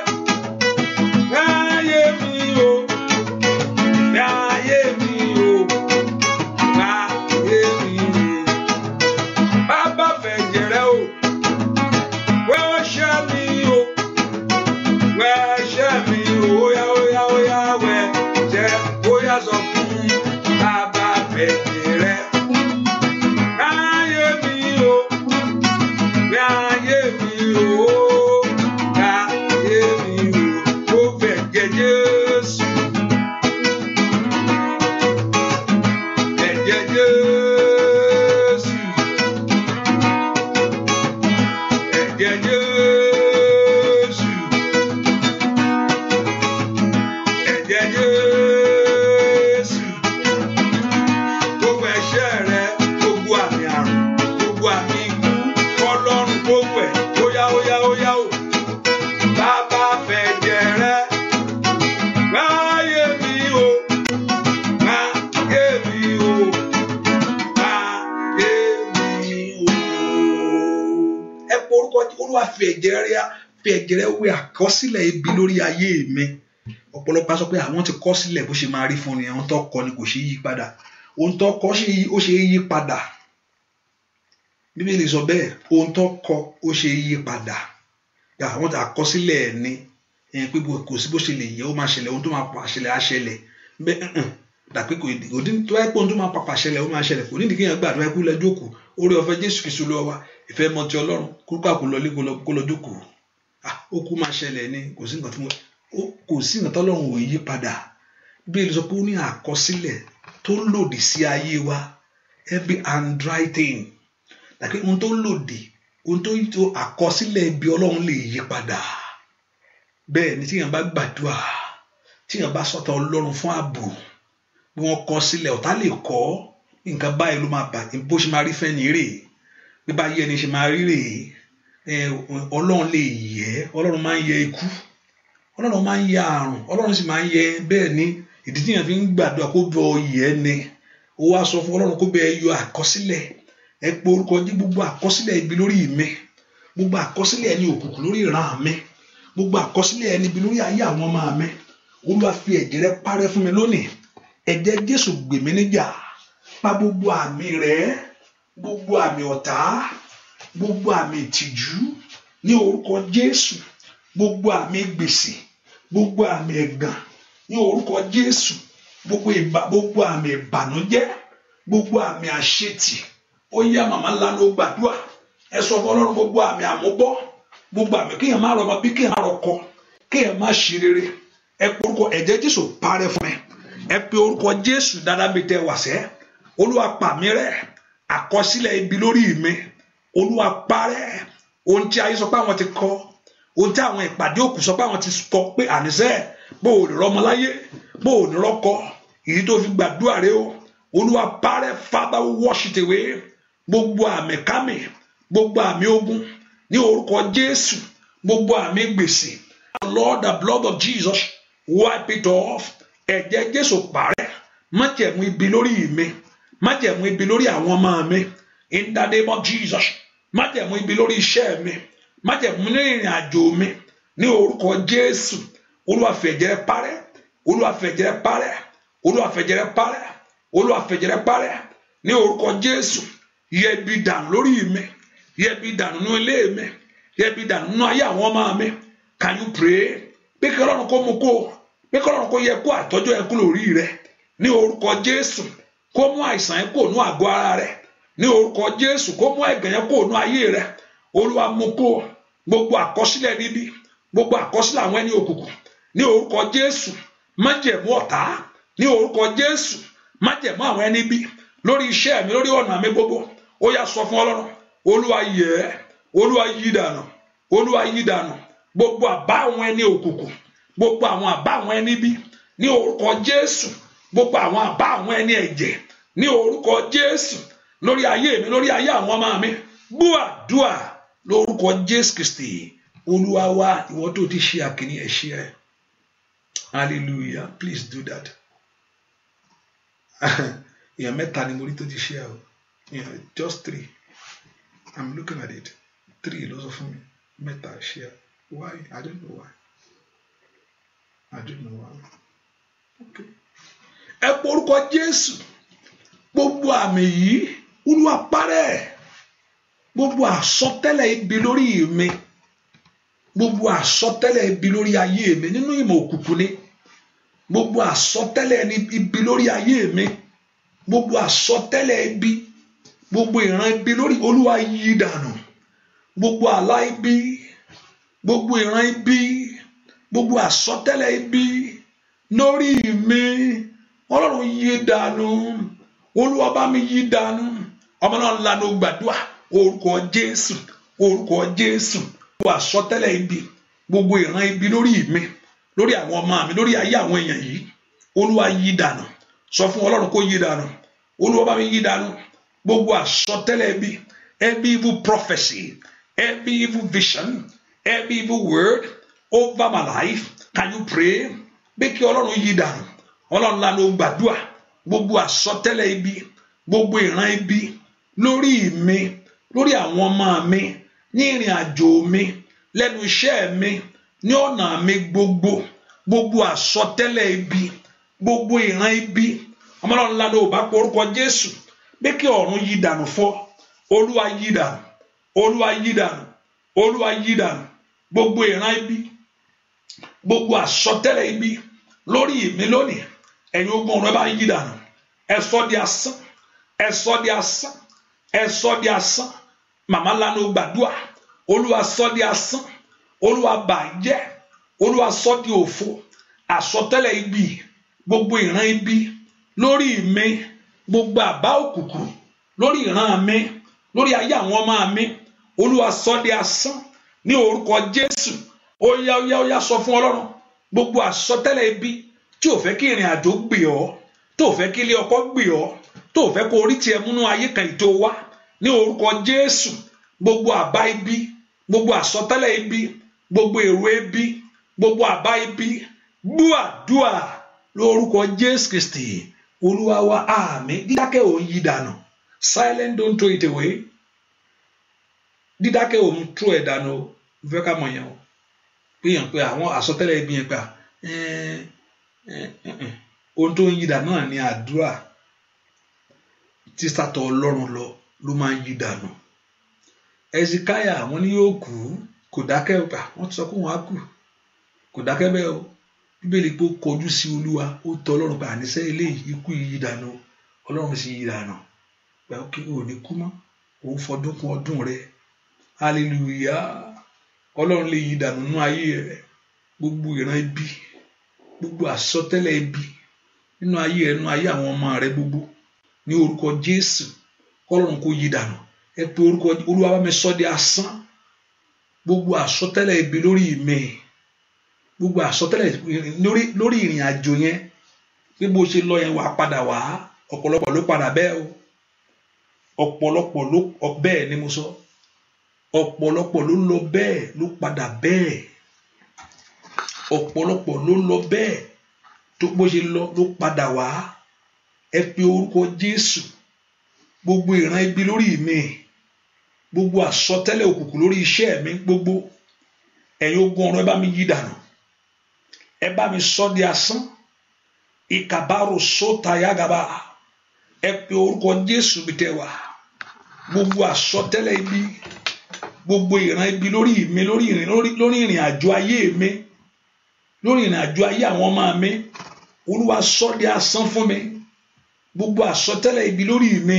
wẹ̀ ayé mi o. Wẹ̀ ayé mi o. Wẹ̀ ayé mi o. Bàbá fẹ̀jẹ̀ rẹ̀ o. Wẹ̀ ẹ̀ṣẹ̀ mi o. Wẹ̀ ẹ̀ṣẹ̀ mi o. Óyá óyá óyá wẹ̀ jẹ́. Óyá sọ fún bàbá fẹ̀jẹ̀ rẹ̀ wẹ̀ ayé mi o. Wẹ̀ ayé mi o. Wẹ̀ ayé mi o. Ó fẹ̀jẹ̀ Jésù. Ẹ̀jẹ̀ Jésù. Ẹ̀jẹ̀ Jésù. Ẹ̀jẹ̀ Jésù. Gbogbo ẹ̀ṣẹ̀ rẹ, gbogbo àmì àrùn, gbogbo àmì ikú, Ọlọ́run kó wẹ̀. Óyá óyá óyá o. Bàbá fẹ̀jẹ̀ rẹ̀ wẹ̀ ayé mi o. Wẹ̀ ayé mi o. Wẹ̀ ayé mi o. Ẹ pé orúkọ Olúwa fi ẹ̀jẹ̀ rẹ̀ wẹ̀ àkọsílẹ̀ ibi lórí ayé mi. Ọ̀pọ̀lọpọ̀ sọ pé àwọn ti kọ sílẹ̀ bó ṣe máa rí fún ni, àwọn tó kọ ni kò ṣe yí padà. Ohun tó kọ ó ṣe yí padà. Bíbélì sọ bẹ́ẹ̀, ohun tó kọ ó ṣe yí padà. àwọn tí àkọsílẹ̀ ni pé kò sí bó ṣe lè yẹ ó máa ṣẹlẹ̀ ohun tó máa pa ṣẹlẹ̀ á ṣẹlẹ̀ bẹ́ẹ̀ dàpé kò dín tó ẹ́ pé ohun tó máa pàpà ṣẹlẹ̀ ó máa ṣẹlẹ̀ kò nídìí kéèyàn gbàdúrà kú lẹ́jọ́ kù orí ọ̀fẹ́ Jésù Kristu lọ wa ìfẹ́ mọ ti Ọlọ́run kúrúkà kò lọlé kó lọ́jọ́ kù ó kú máa ṣẹlẹ̀ ni kò sí nǹkan tọ́lọ́run ò yí padà bí èlò sọ pé ó ní àkọsílẹ̀ tó lòdì sí ayé wa every handwriting dàpé ohun tó lòdì ohun tó àkọsílẹ̀ ibi Ọlọ́run lè yí padà bẹ́ẹ̀ ni tíyàn bá gbàdúrà tíyàn bá sọ̀tọ̀ Ọlọ́run fún ààbò bí wọ́n kọ sílẹ̀ ọ̀tá lè kọ́ nǹkan báyìí ló máa bà bó ṣe máa rí fẹ́ ní rè bí bá yẹ ni ṣe máa rí rè Ọlọ́run lè yẹ Ọlọ́run máa ń yẹ ikú Ọlọ́run máa ń yẹ àrùn Ọlọ́run sì máa ń yẹ bẹ́ẹ̀ ni ìdí tíyàn fi ń gbàdúrà kó bọ yẹ ni ó wá sọ fún Ọlọ́run kó bẹ yọ àkọsílẹ̀ ẹ pé orúkọ jí gbogbo àkọsílẹ̀ ibi lórí mi gbogbo àkọsílẹ̀ ẹni òkùnkùn lórí ìran mi gbogbo àkọsílẹ̀ ẹni ibi lórí ayé àwọn ọmọ mi Olúwa fi ẹ̀jẹ̀ rẹ̀ parẹ́ fún mi lónìí ẹ̀jẹ̀ Jésù gbè mí níjà pa gbogbo àmì rẹ̀ gbogbo àmì ọ̀tá gbogbo àmì ìtìjú ní orúkọ Jésù gbogbo àmì gbèsè gbogbo àmì ẹ̀gàn ní orúkọ Jésù gbogbo àmì ìbànújẹ́ gbogbo àmì àṣetì ó yá màmá ńlá ló gbàdúrà ẹ sọ fún Ọlọ́run gbogbo àmì àmúbọ́ gbogbo àmì kéèyàn má rọmọ bí kéèyàn má rọkọ kéèyàn má ṣe rere ẹ pe orúkọ ẹ̀jẹ̀ Jésù parẹ́ fún ẹ ẹ pe orúkọ Jésù dáadáa bí tẹ wà sẹ́ Olúwa pa mí rẹ́ àkọsílẹ̀ ibi lórí mi Olúwa parẹ́ ohun tí ayé sọ pé àwọn ti kọ ohun tí àwọn ìpàdé òkú sọ pé àwọn ti kọ pé àníṣe bó o lè rọmọ láyé bó o lè rọkọ èyí tó fi gbàdúrà rẹ o Olúwa parẹ́ Father wash it away gbogbo àmì kámi gbogbo àmì ogun ní orúkọ Jésù gbogbo àmì gbèsè Lord the blood of Jesus wipe it off ẹ̀jẹ̀ Jésù parẹ́ májẹ̀mú ibi lórí mi májẹ̀mú ibi lórí àwọn ọmọ mi in the name of Jesus májẹ̀mú ibi lórí iṣẹ́ mi májẹ̀mú ní ìrìn àjò mi ní orúkọ Jésù Olúwa fi ẹ̀jẹ̀ rẹ̀ parẹ́ Olúwa fi ẹ̀jẹ̀ rẹ̀ parẹ́ Olúwa fi ẹ̀jẹ̀ rẹ̀ parẹ́ Olúwa fi ẹ̀jẹ̀ rẹ̀ parẹ́ ní orúkọ Jésù yẹ ibi dànù lórí mi yẹ ibi dànù nínú ilé mi yẹ ibi dànù nínú ayé àwọn ọmọ mi can you pray pé kí Ọlọ́run kó mú kó pé kí Ọlọ́run kó yẹ kó àtọ́jú ẹ kú lórí rẹ ní orúkọ Jésù kó mú àìsàn yẹn kó nú àgọ́ ara rẹ ní orúkọ Jésù kó mú ẹ̀gàn yẹn kó nú ayé rẹ Olúwa mú kó gbogbo àkọsílẹ̀ níbi gbogbo àkọsílẹ̀ àwọn ẹni òkùnkùn ní orúkọ Jésù májẹ̀mú ọ̀tá ní orúkọ Jésù májẹ̀mú àwọn ẹni bí lórí iṣẹ́ mi lórí ọ̀nà mi gbogbo ó yá sọ fún Ọlọ́run Olúwa yẹ̀ Olúwa yí dànù Olúwa yí dànù gbogbo àbá àwọn ẹni òkùnkùn gbogbo àwọn àbá àwọn ẹni bí ní orúkọ Jésù gbogbo àwọn àbá àwọn ẹni ẹ̀jẹ̀ ní orúkọ Jésù lórí ayé mi lórí ayé àwọn ọmọ mi gbọ́ àdúà lórúkọ Jésù Kristi Olúwa wa ìwọ tó ti ṣe àkíní ẹ ṣe ẹ hallelujah please do that èèyàn mẹ́ta ni mo rí tó ti ṣe ẹ o just 3 I'm looking at it 3 ló sọ fún mi mẹ́ta ṣe ẹ why I don't know why okay ẹ pọ orúkọ Jésù gbogbo àmì yìí Olúwa parẹ́ gbogbo àsọtẹ́lẹ̀ ibi lórí mi gbogbo àsọtẹ́lẹ̀ ibi lórí ayé mi nínú ìmọ̀ òkùnkùn ni gbogbo àsọtẹ́lẹ̀ ibi lórí ayé mi gbogbo àsọtẹ́lẹ̀ ibi gbogbo ìran ibi lórí Olúwa yí dànù gbogbo àlá ibi gbogbo ìran ibi gbogbo àsọtẹ́lẹ̀ ibi lórí mi Ọlọ́run yí dànù Olúwa bá mi yí dànù ọmọ náà lanu gbàdúrà orúkọ Jésù orúkọ Jésù gbogbo àsọtẹ́lẹ̀ ibi gbogbo ìran ibi lórí mi lórí àwọn ọmọ mi lórí ayé àwọn èèyàn yìí Olúwa yí dànù sọ fún Ọlọ́run kó yí dànù Olúwa bá mi yí dànù gbogbo àsọtẹ́lẹ̀ ibi every evil prophecy every evil vision every evil word over my life can you pray bí kí Ọlọ́run yí dànù Ọlọ́run lanu gbàdúrà gbogbo àsọtẹ́lẹ̀ ibi gbogbo ìran ibi lórí mi lórí àwọn ọmọ mi ní ìrìn àjò mi lẹ́nu iṣẹ́ mi ní ọ̀nà mi gbogbo àsọtẹ́lẹ̀ ibi gbogbo ìran ibi Ọlọ́run lanu ò bá pọ orúkọ Jésù bí kí ọ̀run yí dànù fọ́ Olúwa yí dànù Olúwa yí dànù Olúwa yí dànù gbogbo ìran ibi, gbogbo àsọtẹ́lẹ̀ ibi lórí mi lónìí, ẹ̀yin ogun ọ̀run ẹ bá yí dànù, ẹ sọ di asán, ẹ sọ di asán, ẹ sọ di asán. Màmá lanu gbàdúrà, Olúwa sọ di asán, Olúwa bàjẹ́, Olúwa sọ di òfo, àsọtẹ́lẹ̀ ibi, gbogbo ìran ibi lórí mi, gbogbo àbá òkùnkùn lórí ìran mi, lórí ayé àwọn ọmọ mi, Olúwa sọ di asán ní orúkọ Jésù. Ó yá sọ fún Ọlọ́run, gbogbo àsọtẹ́lẹ̀ ibi tí ò fẹ́ kí ìrìn àjò gbé ọ, tó fẹ́ kí ilé ọkọ gbé ọ, tó fẹ́ kó orí tiẹ̀ múnú ayé kan ìtò wá, ní orúkọ Jésù, gbogbo àbá ibi, gbogbo àsọtẹ́lẹ̀ ibi, gbogbo èrò ibi, gbogbo àbá ibi, gbọ́ àdúà lórúkọ Jésù Kristi Olúwa wa, àmín. Dídákẹ́ ò ń yí dànù, silent, don't throw it away. Dídákẹ́ ò ń throw ẹ̀ dànù, fẹ́ ká mọ̀ yẹn o. Péyàn pé àwọn àsọtẹ́lẹ̀ ibi yẹn gbà ohun tó ń yí dànù náà ní àdúrà tí sátọ̀ Ọlọ́run ló máa ń yí dànù. Ẹsikáyà àwọn ní yóò kú, kò dákẹ́ gbà, wọ́n ti sọ pé wọ́n á kú, kò dákẹ́ bẹ́ẹ̀ o. Bíbélì pé ó kọjú sí Olúwa, ó tọ Ọlọ́run pé àníṣe eléyìí ikú yí dànù, Ọlọ́run sì yí dànù. Pé ó kí o ní kú mọ́, òun fọdún kún ọdún rẹ, hallelujah. Ọlọ́run lè yí dànù nínú ayé rẹ, gbogbo ìran ibi, gbogbo àsọtẹ́lẹ̀ ibi nínú ayé rẹ, nínú ayé àwọn ọmọ rẹ gbogbo, ní orúkọ Jésù, Ọlọ́run kó yí dànù. Ẹ pé orúkọ Olúwa bá mi sọ di asán, gbogbo àsọtẹ́lẹ̀ ibi lórí mi, gbogbo àsọtẹ́lẹ̀ lórí ìrìn àjò yẹn, bí bó ṣe lọ yẹn wà padà wá. Ọ̀pọ̀lọpọ̀ ló padà bẹ́ẹ̀ o, ọ̀pọ̀lọpọ̀ ló bẹ́ẹ̀ ni mo sọ, ọ̀pọ̀lọpọ̀ ló lọ bẹ́ẹ̀ ló padà bẹ́ẹ̀, ọ̀pọ̀lọpọ̀ ló lọ bẹ́ẹ̀ tó bó ṣe lọ ló padà wá. Ẹ pe orúkọ Jésù, gbogbo ìran ibi lórí mi, gbogbo àsọtẹ́lẹ̀ òkùnkùn lórí iṣẹ́ mi gbogbo, ẹ̀yin ogun ọ̀run ẹ bá mi yí dànù, ẹ bá mi sọ di asán. Ìkàbárò sóta yàgàbà, ẹ pe orúkọ Jésù bí tẹ wá. Gbogbo àsọtẹ́lẹ̀ ibi, gbogbo ìran ibi lórí mi, lórí ìrìn àjò ayé mi, lórí ìrìn àjò ayé àwọn ọmọ mi, Olúwa sọ di asán fún mi. Gbogbo àsọtẹ́lẹ̀ ibi lórí mi,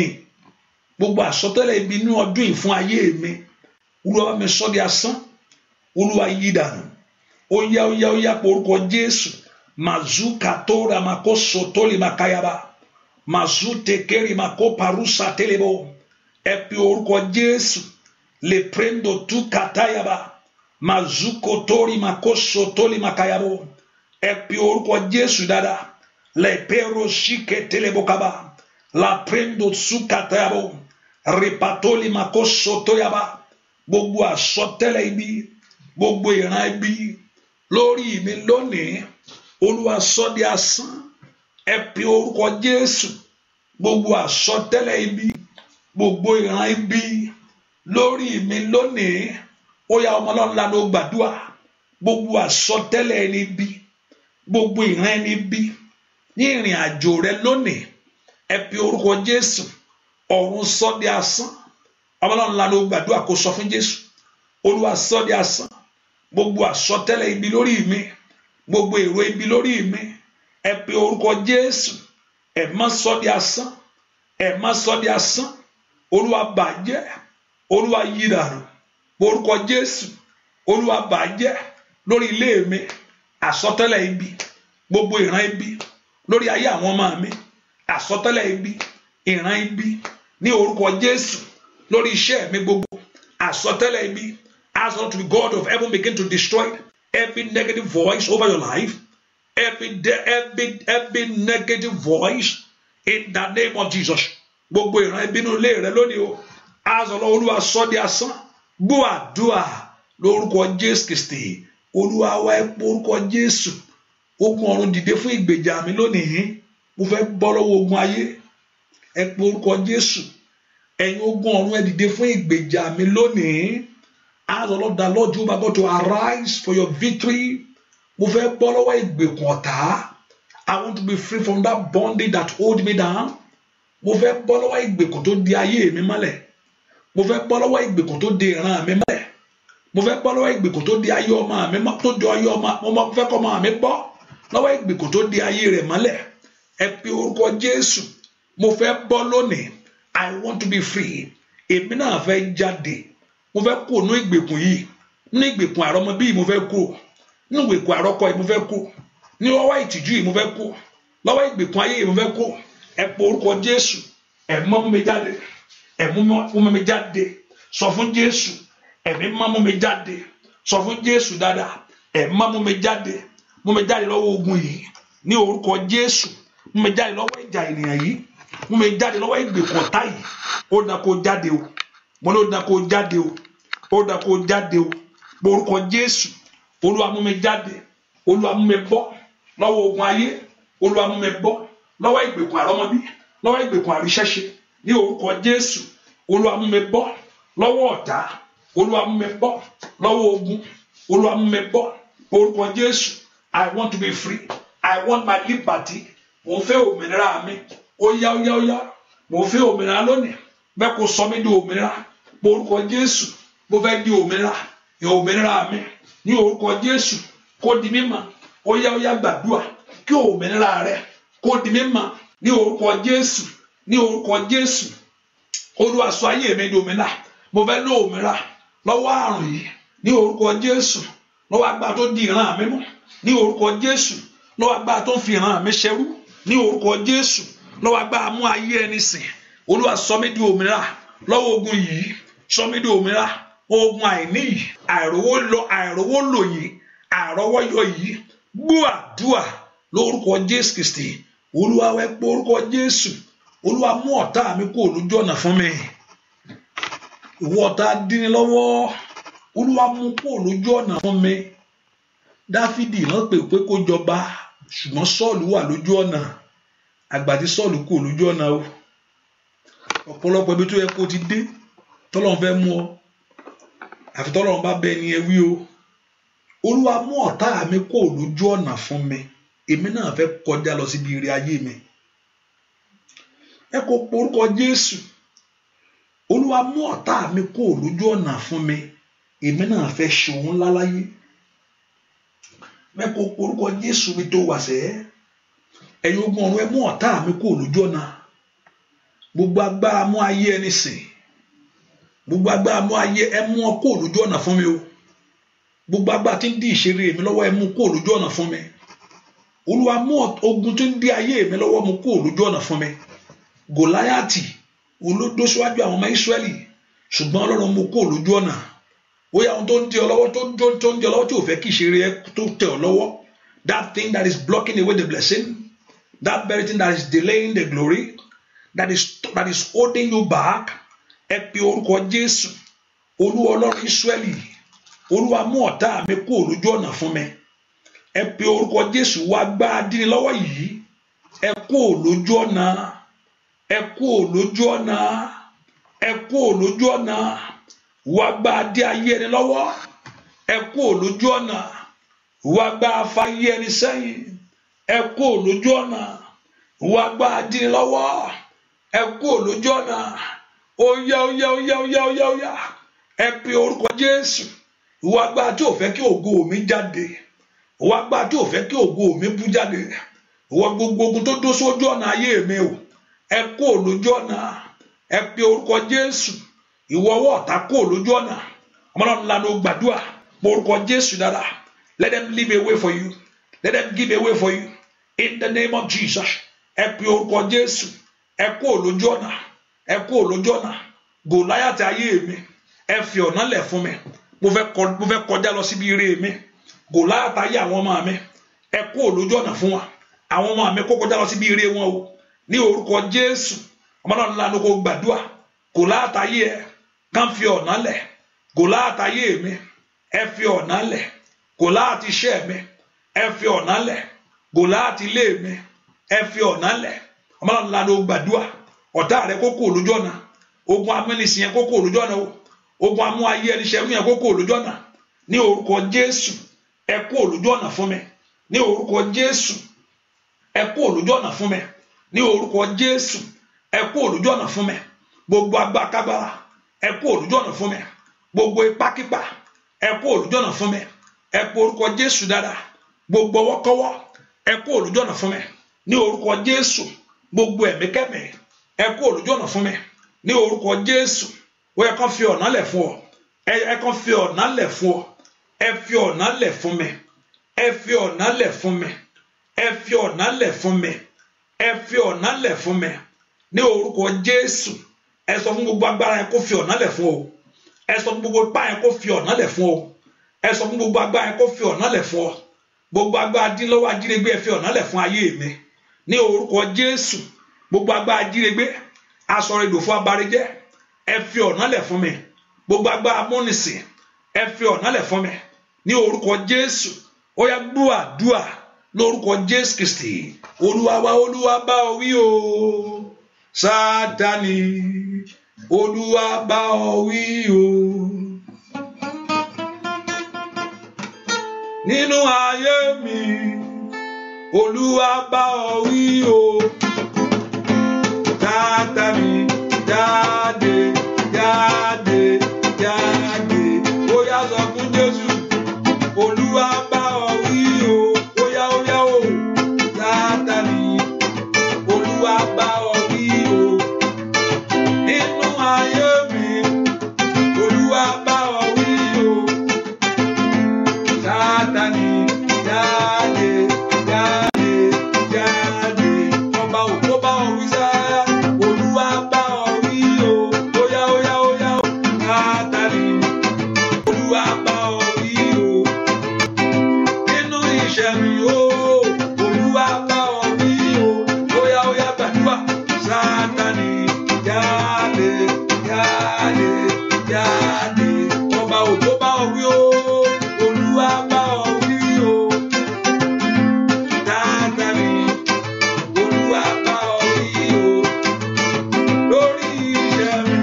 gbogbo àsọtẹ́lẹ̀ ibi ní ọdún yìí fún ayé mi, Olúwa bá mi sọ di asán, Olúwa yí dànù. Ó yá pé orúkọ Jésù. Mazu katora mako sotoli makayaba, mazu tekeri mako parusa telebo. Ẹ pe orúkọ Jésù. Le prendo tu katayaba, mazu kotori mako sotoli makayabo. Ẹ pe orúkọ Jésù dada. Le pero shike telebo kaba, la prendo su katayabo, repatoli mako sotoyaba. Gbogbo àsọtẹ́lẹ̀ ibi, gbogbo ìran ibi lórí mi lónìí, Olúwa sọ di asán. Ẹ pe orúkọ Jésù. Gbogbo àsọtẹ́lẹ̀ ibi, gbogbo ìran ibi lórí mi lónìí, ó yá ọmọ Ọlọ́run lánàá ó gbàdúrà. Gbogbo àsọtẹ́lẹ̀ ẹni bí, gbogbo ìran ẹni bí ní ìrìn àjò rẹ lónìí, ẹ pe orúkọ Jésù. Ọ̀run sọ di asán. Ọmọ Ọlọ́run lánàá ó gbàdúrà kó sọ fún Jésù. Olúwa sọ di asán. Gbogbo àsọtẹ́lẹ̀ ibi lórí mi, gbogbo èrò ibi lórí mi, ẹ pe orúkọ Jésù. Ẹ má sọ di asán, ẹ má sọ di asán. Olúwa bàjẹ́, Olúwa yí dànù. Orúkọ Jésù. Olúwa bàjẹ́ lórí ilé mi, àsọtẹ́lẹ̀ ibi, gbogbo ìran ibi lórí ayé àwọn ọmọ mi, àsọtẹ́lẹ̀ ibi, ìran ibi ní orúkọ Jésù lórí iṣẹ́ mi gbogbo, àsọtẹ́lẹ̀ ibi. Ask God to be God of heaven begin to destroy every negative voice over your life, every negative voice in the name of Jesus. Gbogbo ìran ibi nínú ilé rẹ lónìí o, ask the Lord, Olúwa sọ di asán. Gbọ́ àdúrà lórúkọ Jésù Kristi Olúwa wa. Ẹ pé orúkọ Jésù. Ogun ọ̀run dìde fún ìgbèjà mi lónìí, mo fẹ́ bọ́ lọ́wọ́ ogun ayé. Ẹ pé orúkọ Jésù. Ẹ̀yin ogun ọ̀run ẹ dìde fún ìgbèjà mi lónìí. Ask the Lord, Jehovah God, to arise for your victory. Mo fẹ́ bọ́ lọ́wọ́ ìgbèkùn ọ̀tá. I want to be free from that bondage that hold me down. Mo fẹ́ bọ́ lọ́wọ́ ìgbèkùn tó di ayé mi mọ́lẹ̀. Mo fẹ́ bọ́ lọ́wọ́ ìgbèkùn tó di ìran mi mọ́lẹ̀. mo fẹ́ bọ́ lọ́wọ́ ìgbèkùn tó di ayé ọmọ mi tó di ayé ọmọ mo fẹ́ kọ́ ọmọ mi bọ́ lọ́wọ́ ìgbèkùn tó di ayé rẹ̀ mọ́lẹ̀ ẹ pe orúkọ Jésù mo fẹ́ bọ́ lónìí I want to be free èmi náà fẹ́ jáde mo fẹ́ kú nínú ìgbèkùn yìí nínú ìgbèkùn àrọ́mọ bí mo fẹ́ kú nínú ìgbèkùn àrọ́kọ yìí mo fẹ́ kú ní ọwọ́ ìtìjú yìí mo fẹ́ kú lọ́wọ́ ìgbèkùn ayé yìí mo fẹ́ kú ẹ pe orúkọ Jésù ẹ̀mí mọ́ mú mi jáde ẹ̀mí mú mi jáde sọ fún Jésù ẹ̀mí mọ́ mú mi jáde sọ fún Jésù dáadáa ẹ̀mí mọ́ mú mi jáde lọ́wọ́ ogun yìí ní orúkọ Jésù mú mi jáde lọ́wọ́ ìjà ènìyàn yìí mú mi jáde lọ́wọ́ ìgbèkùn ọ̀tá yìí ó dá kó jáde o mo ní ó dá kó jáde o ó dá kó jáde o orúkọ Jésù Olúwa mú mi jáde Olúwa mú mi bọ́ lọ́wọ́ ogun ayé Olúwa mú mi bọ́ lọ́wọ́ ìgbèkùn àrọ́mọbí lọ́wọ́ ìgbèkùn àríṣẹ́ṣe ní orúkọ Jésù Olúwa mú mi bọ́ lọ́wọ́ ọ̀tá Olúwa mú mi bọ́ lọ́wọ́ ogun Olúwa mú mi bọ́ orúkọ Jésù I want to be free I want my liberty mo fẹ́ òmìnira mi ó yá mo fẹ́ òmìnira lónìí bẹ́ẹ̀ kó sọ mí di òmìnira orúkọ Jésù mo fẹ́ di òmìnira mi ní orúkọ Jésù kó di mímọ́ ó yá gbàdúrà kí òmìnira rẹ kó di mímọ́ ní orúkọ Jésù ní orúkọ Jésù Olúwa sọ ayé mi di òmìnira mo fẹ́ ní òmìnira lọ́wọ́ àrùn yìí ní orúkọ Jésù lọ́wọ́ agbára tó di ìran mi mú ní orúkọ Jésù lọ́wọ́ agbára tó ń fi ìran mi ṣẹrú ní orúkọ Jésù lọ́wọ́ agbára mú ayé ẹni sìn Olúwa sọ mí di òmìnira lọ́wọ́ ogun yìí sọ mí di òmìnira ogun àìní yìí àìrówó lò yìí àìrọ́wọ́ yọ yìí gbọ́ àdúà lórúkọ Jésù Kristi Olúwa wẹ́ pé orúkọ Jésù Olúwa mú ọ̀tá mi kó lójú ọ̀nà fún mi ìwọ ọ̀tá dín lọ́wọ́ Olúwa mú kó lójú ọ̀nà fún mi Dáfídì náà pè pé kó jọba ṣùgbọ́n Sọ́ọ̀lù wà lójú ọ̀nà àgbàdì Sọ́ọ̀lù kó lójú ọ̀nà o ọ̀pọ̀lọpọ̀ ibi tó yẹ kó ti dé tọ́lọ́run fẹ́ mú ọ àfi tọ́lọ́run bá bẹ ẹni ẹ wí o Olúwa mú ọ̀tá mi kó lójú ọ̀nà fún mi èmi náà fẹ́ kọjá lọ síbi ire ayé mi ẹ kó porúkọ Jésù Olúwa mú ọ̀tá mi kó lójú ọ̀nà fún mi èmi náà fẹ́ ṣe ohun ńlá láyé ẹ kó porúkọ Jésù mi tó wà sẹ́ ẹ̀yin ogun ọ̀run ẹ mú ọ̀tá mi kó lójú ọ̀nà gbogbo agbára mú ayé ẹni sìn gbogbo agbára mú ayé ẹ mú ọ kó lójú ọ̀nà fún mi o gbogbo agbára tí ń dí ìṣeré mi lọ́wọ́ ẹ mú kó lójú ọ̀nà fún mi Olúwa mú ogun tí ń dí ayé mi lọ́wọ́ mú kó lójú ọ̀nà fún mi Gòláyátì olódó síwájú àwọn ọmọ Ísírẹ́lì ṣùgbọ́n Ọlọ́run mú kó lójú ọ̀nà ó yá ohun tó ń dí ọ lọ́wọ́ tó ń dí ọ lọ́wọ́ tí ò fẹ́ kí ìṣeré ẹ tó tẹ̀ ọ lọ́wọ́ that thing that is blocking away the blessing that very thing that is delaying the glory that is holding you back ẹ pe orúkọ Jésù Olúwa Ọlọ́run Ísírẹ́lì Olúwa mú ọ̀tá mi kó lójú ọ̀nà fún mi ẹ pe orúkọ Jésù wá gbá dín lọ́wọ́ yìí ẹ kó lójú ọ̀nà ẹ kó lójú ọ̀nà ẹ kó lójú ọ̀nà wá gbá dí ayé ẹni lọ́wọ́ ẹ kó lójú ọ̀nà wá gbá fáyé ẹni sẹ́yìn ẹ kó lójú ọ̀nà wá gbá dín lọ́wọ́ ẹ kó lójú ọ̀nà ó yá ẹ pe orúkọ Jésù ìwọ agbára tí ò fẹ́ kí ògo mi jáde ìwọ agbára tí ò fẹ́ kí ògo mi bú jáde ìwọ gbogbo ogun tó dó sójú ọ̀nà ayé mi o ẹ kó lójú ọ̀nà ẹ pe orúkọ Jésù ìwọ ọwọ́ ọ̀tá kó lójú ọ̀nà ọmọlọ́run lanu gbàdúrà pe orúkọ Jésù dára let them live away for you let them give away for you in the name of Jesus ẹ pe orúkọ Jésù ẹ kó lójú ọ̀nà ẹ kó lójú ọ̀nà Gòláyátì ayé mi ẹ fi ọ̀nà lẹ̀ fún mi mo fẹ́ kọjá lọ síbi ire mi Gòláyátì ayé àwọn ọmọ mi ẹ kó lójú ọ̀nà fún wa àwọn ọmọ mi kó kọjá lọ síbi ire wọn o ní orúkọ Jésù ọmọ náà lanu kó gbàdúrà Gòláyátì ayé ẹ kàn fi ọ̀nà lẹ̀ Gòláyátì ayé mi ẹ fi ọ̀nà lẹ̀ Gòláyátì iṣẹ́ mi ẹ fi ọ̀nà lẹ̀ Gòláyátì ilé mi ẹ fi ọ̀nà lẹ̀ ọmọ náà lanu gbàdúrà ọ̀tá rẹ kó kó lójú ọ̀nà ogun amẹ́nisìn yẹn kó kó lójú ọ̀nà o ogun amú ayé ẹni ṣẹ́rú yẹn kó kó lójú ọ̀nà ní orúkọ Jésù ẹ kó lójú ọ̀nà fún mi ní orúkọ Jésù ẹ kó lójú ọ̀nà fún mi ní orúkọ Jésù ẹ kó lójú ọ̀nà fún mi gbogbo agbákágbára ẹ kó lójú ọ̀nà fún mi gbogbo ipákípá ẹ kú olùjọ́nà fún mi, ẹ kú orúkọ Jésù dáadáa, gbogbo ọwọ́kọ́wọ́ ẹ kú olùjọ́nà fún mi ní orúkọ Jésù, gbogbo ẹ̀mí kẹ́mí ẹ kú olùjọ́nà fún mi ní orúkọ Jésù. Ó yẹ kán fi ọ̀nà lẹ̀ fún ọ, ẹ kán fi ọ̀nà lẹ̀ fún ọ, ẹ fi ọ̀nà lẹ̀ fún mi, ẹ fi ọ̀nà lẹ̀ fún mi, ẹ fi ọ̀nà lẹ̀ fún mi, ẹ fi ọ̀nà lẹ̀ fún mi ní orúkọ Jésù. Ẹ sọ fún gbogbo agbára yẹn kó fi ọ̀nà lẹ̀ fún ọ, ẹ sọ fún gbogbo ipá yẹn kó fi ọ̀nà lẹ̀ fún ọ, ẹ sọ fún gbogbo agbára yẹn kó fi ọ̀nà lẹ̀ fún ọ, gbogbo agbára dínlọ́wọ́ ajírégbé ẹ fi ọ̀nà lẹ̀ fún ayé mi ní orúkọ Jésù. Gbogbo agbára ajírégbé asọ̀rọ̀ ìdò fún abarijẹ́ ẹ fi ọ̀nà lẹ̀ fún mi, gbogbo agbára amúnisìn ẹ fi ọ̀nà lẹ̀ fún mi ní orúkọ Jésù. Ó yá gbọ́ àdúrà lórúkọ Jésù Kristi. Olúwa wa, Olúwa bá ọ wí o Sátánì, Olúwa bá ọ wí o nínú ayé mi, Olúwa bá ọ wí o Sátánì, jáde jáde jáde. Ó yá sọ fún Jésù, Olúwa bá ọ wí o, ó yá o Sátánì, Olúwa bá ọ wí o nínú ayé mi, Olúwa bá ọ wí o Sátánì, jáde jáde jáde. Ọba òkú bá ọ wí sá, Olúwa bá ọ wí o, ó yá o Sátánì, Olúwa bá ọ wí o nínú iṣẹ́ mi o, Olúwa bá ọ wí o, ó yá gbàdúrà. Sátánì, jáde jáde jáde. Ọba òkú bá ọ wí o, Olúwa bá ọ wí o Sátánì, Olúwa bá ọ wí o lórí iṣẹ́ mi,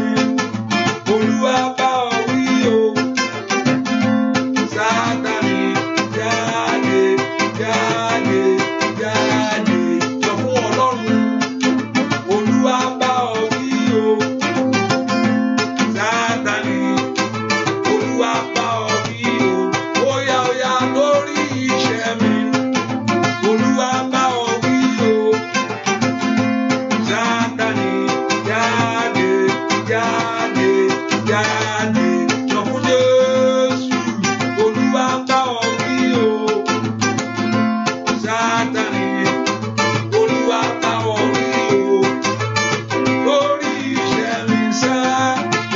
Olúwa bá ọ wí o Sátánì, jáde jáde jáde. Sọ fún Ọlọ́run, Olúwa bá ọ wí o Sátánì, Olúwa bá ọ wí o. Ó yá lórí iṣẹ́ mi, Olúwa bá ọ wí o Sátánì, jáde jáde jáde. Sọ fún Jésù, Olúwa bá ọ wí o Sátánì, Olúwa bá ọ wí o lórí iṣẹ́ mi sá,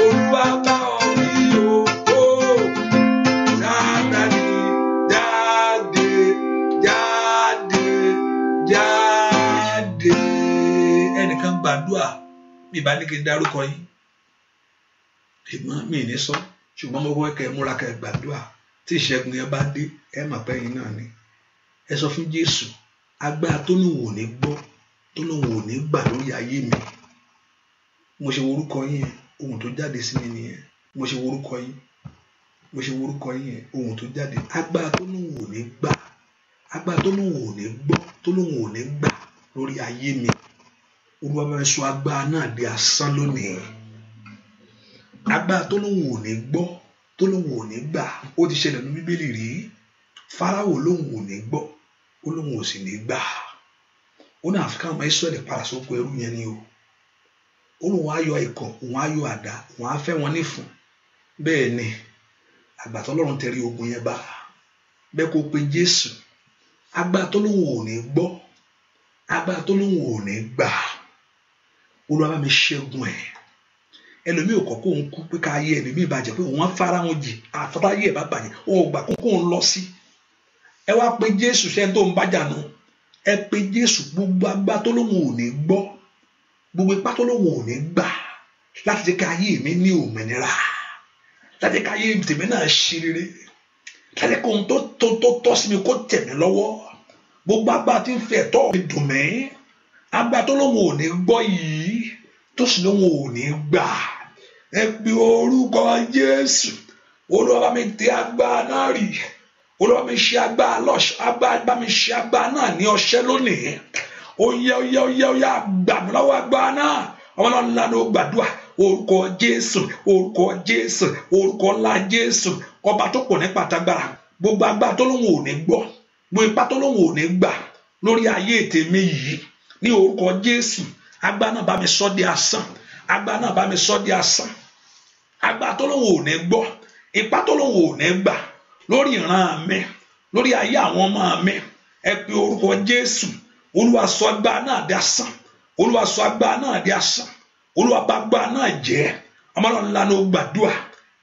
Olúwa bá ọ wí o Sátánì, jáde jáde jáde. Ẹnìkan gbàdúrà bí ìbá ní kí n dárúkọ yín, mi ní sọ, ṣùgbọ́n mo wọ́ kẹ́ múra kẹ́ gbàdúrà. Tí ìṣẹ́gun yẹn bá dé, ẹ mà pé yín náà ni. Ẹ sọ fún Jésù, agbára tó lóun ò ní gbọ́, tó lóun ò ní gbà lórí ayé mi. Mo ṣe worúkọ yín yẹn, ohun tó jáde sí mi nìyẹn. Mo ṣe worúkọ yín yẹn, ohun tó jáde. Agbára tó lóun ò ní gbà, agbára tó lóun ò ní gbọ́, tó lóun ò ní gbà lórí ayé mi. Olúwa bá mi sọ agbára náà di asán lónìí. Agbára tó lóun ò ní gbọ́, tó lóun ò ní gbà. Ó ti ṣẹlẹ̀ ní Bíbélì rí. Fáráò lóun ò ní gbọ́, ó lóun ò sì ní gbà. Ó ní àfi káwọn ọmọ Ísírẹ́lì padà sóko ẹrú yẹn ni o. Ó lóun á yọ ikọ̀, òun á yọ àdá, òun á fẹ́ wọn nífun. Bẹ́ẹ̀ ni àgbà tọ́lọ́run tẹrí ogun yẹn bá. Bẹ́ẹ̀ kó pe Jésù. Agbára tó lóun ò ní gbọ́, agbára tó lóun ò ní gbà. Olúwa bá mi ṣẹ́gun ẹ̀. Ẹlòmíì ò kọ́ kó ń kú pé ká ayé ẹlòmíì bàjẹ́ pé òun á fara wọn jì, àtọ́tá ayé ẹ̀ bá bàjẹ́, òun ò gbà kó ń lọ sí. Ẹ wá pe Jésù ṣẹ́ tó ń bájà nù. Ẹ pe Jésù, gbogbo agbára tó lóun ò ní gbọ́, gbogbo ipá tó lóun ò ní gbà láti jẹ́ ká ayé mi ní òmìnira, láti jẹ́ ká ayé tèmi náà ṣe rere, láti jẹ́ kó ohun tó tọ́ sí mi kó tẹ̀ mí lọ́wọ́. Gbogbo agbára tí ń fẹ́ ẹ̀tọ́ mi dùn mí, agbára tó lóun ò ní gbọ́ yìí, tó sì lóun ò ní gbà. Ẹ pe orúkọ Jésù. Olúwa bá mi tẹ agbára náà rì. Olúwa bá mi ṣe agbára bá mi ṣe agbára náà ní ọṣẹ́ lónìí. Ó yá gbà mí lọ́wọ́ agbára náà. Ọmọ náà ńlá ló gbàdúrà. orúkọ Jésù, orúkọ Jésù, orúkọ ńlá Jésù, ọba tó pọ̀ ní pàtàgbára, gbogbo agbára tó lóun ò ní gbọ́, gbogbo ipá tó lóun ò ní gbà lórí ayé tèmi yìí ní orúkọ Jésù, agbára náà bá mi sọ di asán, agbára náà bá mi sọ di asán, agbára tó lóun ò ní gbọ́, ipá tó lóun ò ní gbà lórí ìran mi, lórí ayé àwọn ọmọ mi, ẹ pe orúkọ Jésù. Olúwa sọ agbára náà di asán, Olúwa sọ agbára náà di asán, Olúwa bá agbára náà jẹ́. Ọmọlọ́run ńlá ló gbàdúrà,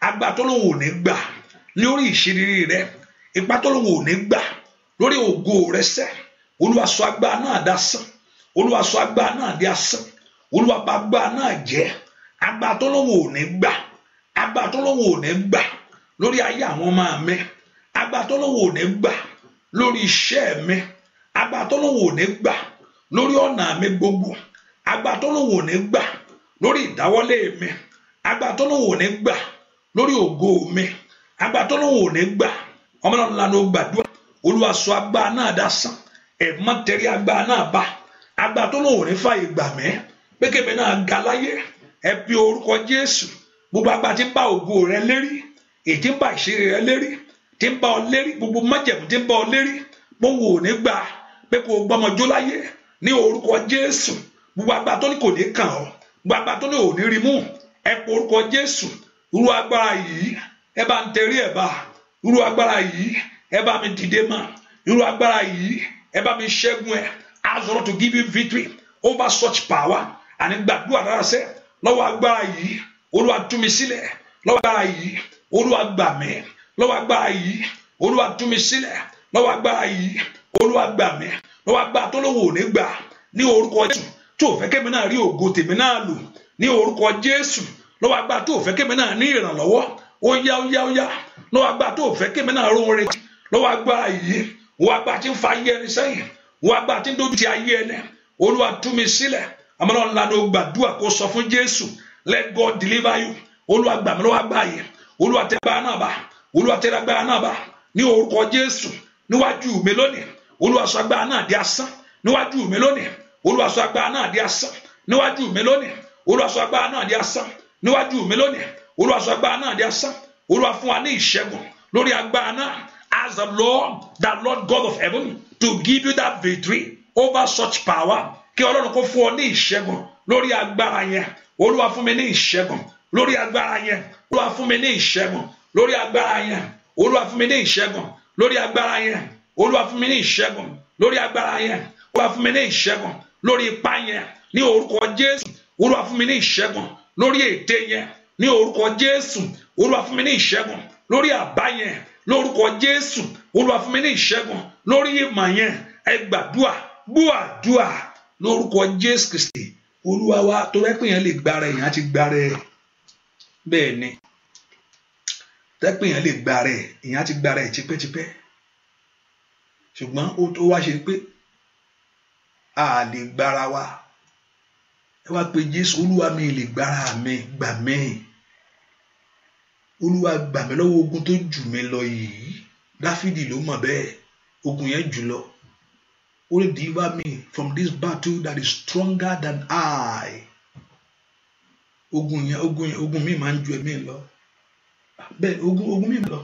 agbára tó lóun ò ní gbà lórí ìṣeré rẹ, ipá tó lóun ò ní gbà lórí ògo rẹ sẹ́. Olúwa sọ agbára náà di asán, Olúwa sọ agbára náà di asán, Olúwa bá agbára náà jẹ́. Agbára tó lóun ò ní gbà, agbára tó lóun ò ní gbà lórí ayé àwọn ọmọ mi, agbára tó lóun ò ní gbà lórí iṣẹ́ mi, agbára tó lóun ò ní gbà lórí ọ̀nà mi gbogbo, agbára tó lóun ò ní gbà lórí ìdáwọ́lé mi, agbára tó lóun ò ní gbà lórí ògo mi, agbára tó lóun ò ní gbà. Ọmọlọ́run ńlá ló gbàdúrà. Olúwa sọ agbára náà dasán, ẹ̀mọ́ tẹ̀rí agbára náà bá, agbára tó lóun ò ní fàyè gbà mí pé kébé náà ga láyé. Ẹ pe orúkọ Jésù. Gbogbo agbára tí ń bá ògo rẹ lérí, èyí tí ń bá ìṣeré rẹ lérí, tí ń bá ọ lérí, gbogbo májẹ̀mú tí ń bá ọ lérí, gbogbo ò ní gbà pé kò gbọmọjó láyé ní orúkọ Jésù. Gbogbo agbára tó ní kò ní kàn ọ́, gbogbo agbára tó ní ò ní rí mú, ẹ pe orúkọ Jésù. Irú agbára yìí ẹ bá ń tẹrí ẹ bá, irú agbára yìí ẹ bá mi dìde mọ́, irú agbára yìí ẹ bá mi ṣẹ́gun ẹ. Ask the Lord to give you victory over such power. Àní gbàdúrà rárá sẹ́ lọ́wọ́ agbára yìí, Olúwa tú mi sílẹ̀. Lọ́wọ́ agbára yìí, Olúwa gbà mí. Lọ́wọ́ agbára yìí, Olúwa tú mi sílẹ̀. Lọ́wọ́ agbára yìí, Olúwa gbà mí. Lọ́wọ́ agbára tó lóun ò ní gbà ní orúkọ Jésù, tí ò fẹ́ kémi náà rí ògo tèmi náà lò ní orúkọ Jésù. Lọ́wọ́ agbára tó ò fẹ́ kémi náà ní ìrànlọ́wọ́, ó yá ó yá ó yá. Lọ́wọ́ agbára tó ò fẹ́ kémi náà róhun retí, lọ́wọ́ agbára yìí, wọ́n agbára tí ń fa ayé ẹni sẹ́yìn, wọ́n agbára tí ń dójú ti ayé ẹni, Olúwa tú mi sílẹ̀. Ọmọlọ́run ńlá ló gbàdúrà kó sọ fún Jésù. Let God deliver you. Olúwa gbà mí lọ́wọ́ agbára yìí, Olúwa tẹ agbára náà bá, Olúwa tẹ agbára náà bá ní orúkọ Jésù. Níwájú mi lónìí, Olúwa sọ agbára náà di asán. Níwájú mi lónìí, Olúwa sọ agbára náà di asán. Níwájú mi lónìí, Olúwa sọ agbára náà di asán. Níwájú mi lónìí, Olúwa sọ agbára náà di asán. Olúwa fún wa ní ìṣẹ́gun lórí agbára náà. Ask the Lord God of heaven to give you that victory over such power. Kí Ọlọ́run kó fún ọ ní ìṣẹ́gun lórí agbára yẹn. Olúwa fún mi ní ìṣẹ́gun lórí agbára yẹn. Olúwa fún mi ní ìṣẹ́gun lórí agbára yẹn. Olúwa fún mi ní ìṣẹ́gun lórí agbára yẹn. Olúwa fún mi ní ìṣẹ́gun lórí agbára yẹn. Olúwa fún mi ní ìṣẹ́gun lórí ipá yẹn ní orúkọ Jésù. Olúwa fún mi ní ìṣẹ́gun lórí ète yẹn ní orúkọ Jésù. Olúwa fún mi ní ìṣẹ́gun lórí àbá yẹn lórúkọ Jésù. Olúwa fún mi ní ìṣẹ́gun lórí ìmọ̀ yẹn. Ẹ gbàdúà, gbàdúà lórúkọ Jésù Kristi Olúwa wa. Tó rẹ́pìn yẹn lè gbára èèyàn á ti gbára ẹ̀. Bẹ́ẹ̀ ni rẹ́pìn yẹn lè gbára ẹ̀, èèyàn á ti gbára ẹ̀ tipẹ́tipẹ́. Ṣùgbọ́n ó wá ṣe pé a lè gbára wa. Ẹ wá pé Jésù, Olúwa mi lè gbára mi, gbà mí. Olúwa gbà mí lọ́wọ́ ogun tó jù mí lọ yìí. Dáfídì ló mọ̀ bẹ́ẹ̀, ogun yẹn jù lọ. Ó lè deliver me from this battle that is stronger than I. Ogun mi máa ń ju ẹ̀mí lọ. Bẹ́ẹ̀ ogun mi lọ.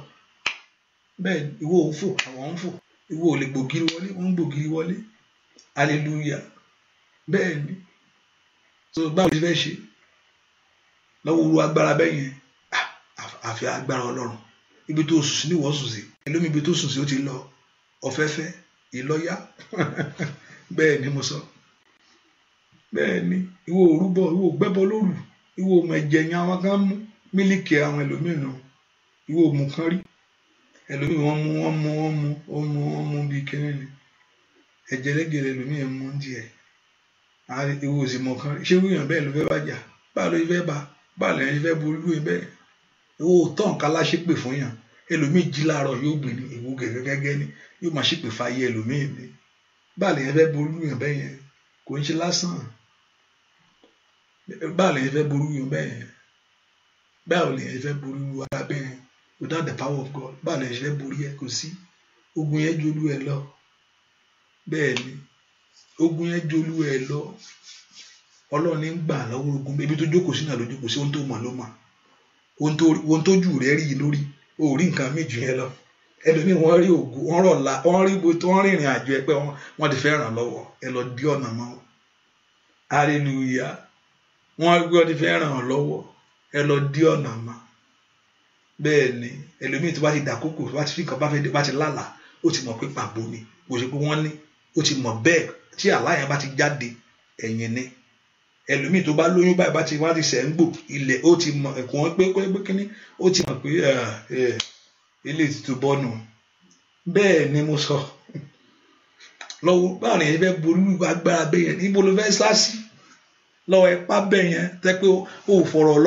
Bẹ́ẹ̀ ìwọ ò ń fò, àwọn ń fò. Ìwọ ò lè gbògiri wọlé, wọ́n ń gbògiri wọlé. Hallelujah. Bẹ́ẹ̀ ni. So báwo ni fẹ́ ṣe? Lọ́wọ́ olú agbára bẹ́ẹ̀ yẹn. Àfi agbára Ọlọ́run. Ibi tó sùn sí ni wọ́n sùn sí. Ẹlòmíì ibi tó sùn sí ó ti lọ. Ọ̀fẹ́fẹ́ ìlọ́yà. Bẹ́ẹ̀ ni mo sọ. Bẹ́ẹ̀ ni ìwọ òrúbọ, ìwọ gbẹ́bọ lóru, ìwọ ọmọ ẹ̀jẹ̀ yẹn àwọn kan mú mílíkì àwọn ẹlòmíì nù. Ìwọ òmù kan rí. Ẹlòmíì wọ́n mú bíi kẹ́rin ni. Ẹ̀jẹ̀ lẹ́gẹ̀rẹ̀ ẹlòmíì mú díẹ̀. Ìwọ òsì mọ̀ kan rí. Ṣé wíyàn bẹ́ẹ̀ ló fẹ́ bá jà? Báwo ló fẹ́ bá? Báwo lẹ́yìn fẹ́ borí lóye bẹ́ẹ̀? Ìwọ òótọ́ nǹkan láṣepè fún yàn. Ẹlòmíì jí láàárọ̀ yóò gbìn ní ìwọ gẹ́gẹ́ ní yóò máa ṣépè fáyé ẹlòmíì ni. Báwo lẹ́yìn fẹ́ borí lóye bẹ́ẹ̀ yẹn? Kò ń ṣe lásán. Báwo lẹ́yìn fẹ́ borí lóye bẹ́ẹ̀ yẹn? Báwo lẹ́yìn fẹ́ borí lóye ara bẹ́ẹ̀ yẹn? Without the power of God. Báwo lẹ́yìn fẹ́ borí ẹ? Kò sí. Ogun yẹn jolú ẹ lọ. Bẹ́ẹ̀ ni ogun yẹn jolú ẹ lọ. Ọlọ́run ní gbà lọ́wọ́ ogun ibi tó jókòó sí náà ló jókòó sí ohun tó mọ̀ ló mọ̀ ohun tó jù rẹ̀ rí yìí lórí ó rí nǹkan méjì yẹn lọ ẹlòmíì wọ́n rí ògùn wọ́n rọ̀la wọ́n rí ibo tó wọ́n rìnrìn àjò ẹ pé wọ́n ti fẹ́ ràn lọ́wọ́ ẹ lọ dí ọ̀nà mọ́ hallelujah wọ́n ti fẹ́ ràn lọ́wọ́ ẹ lọ dí ọ̀nà mọ́ bẹ́ẹ̀ ni ẹlòmíì tó bá ti dàkókò tó bá ti fi nǹkan bá ti lálà ó ti mọ̀ pé pàbó ni kò sí pé wọ́n ní ó ti mọ̀ bẹ́ẹ̀ tí àlá yẹn bá ti jáde ẹ̀yìn ni ẹlòmíì tó bá lóyún báyìí bá ti wá ti sẹ̀ ń gbò ilẹ̀ ó ti mọ̀ ẹ̀kọ́ wọn pé kíní ó ti mọ̀ pé ilé ti tó bọ́nu bẹ́ẹ̀ ni mo sọ lọ́wọ́ báwọn èèyàn fẹ́ borí agbára bẹ́ẹ̀ yẹn níbo ló fẹ́ sá sí lọ́wọ́ ipá bẹ́ẹ̀ yẹn tẹ́ pé ó fọ̀rọ̀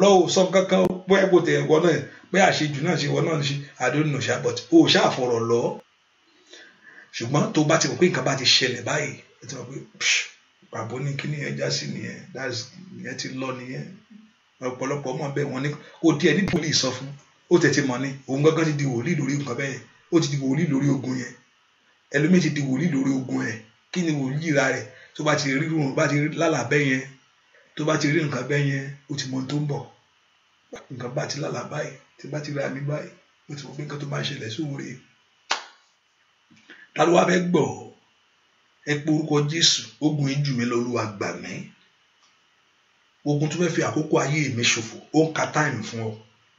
lọ́wọ́ sọ kankan bóyá kò tẹ̀ ẹ̀kọ́ náà pé àṣejù náà ṣe wọ́n náà ṣe àdónù ṣàbọ̀tì ó ṣàfọ̀rọ̀ lọ ṣùgbọ́n tó bá ti mọ̀ pé nǹkan bá ti ṣẹlẹ̀ báyìí ó ti mọ̀ pé pàbó ní kíní yẹn já sí nìyẹn ìyẹn ti lọ nìyẹn ọ̀pọ̀lọpọ̀ ọmọ bẹ́ẹ̀ wọ́n ní kò díẹ̀ ní wòlíì sọ fún ó tètè mọ̀ ní òun gángan ti di wòlíì lórí nǹkan bẹ́ẹ̀ ó ti di wòlíì lórí ogun yẹn ẹlòmíì ti di wòlíì lórí ogun yẹn kí ni wòlíì ra rẹ̀ tó bá ti rí lálà bẹ́ẹ̀ yẹn tó bá ti rí nǹkan bẹ́ẹ̀ yẹn ó ti mọ ohun tó ń bọ̀ nǹkan bá ti lálà báyìí tí bá ti rí àmì báyìí ó ti mọ̀ pé nǹkan tó máa ṣẹlẹ̀ sóore ta ló wá fẹ́ gbọ́ ẹ pé orúkọ Jésù ogun yìí jù mí lọ Olúwa gbà mí ogun tó fẹ́ fi àkókò ayé mi ṣòfò ó ń ka táìmù fún ọ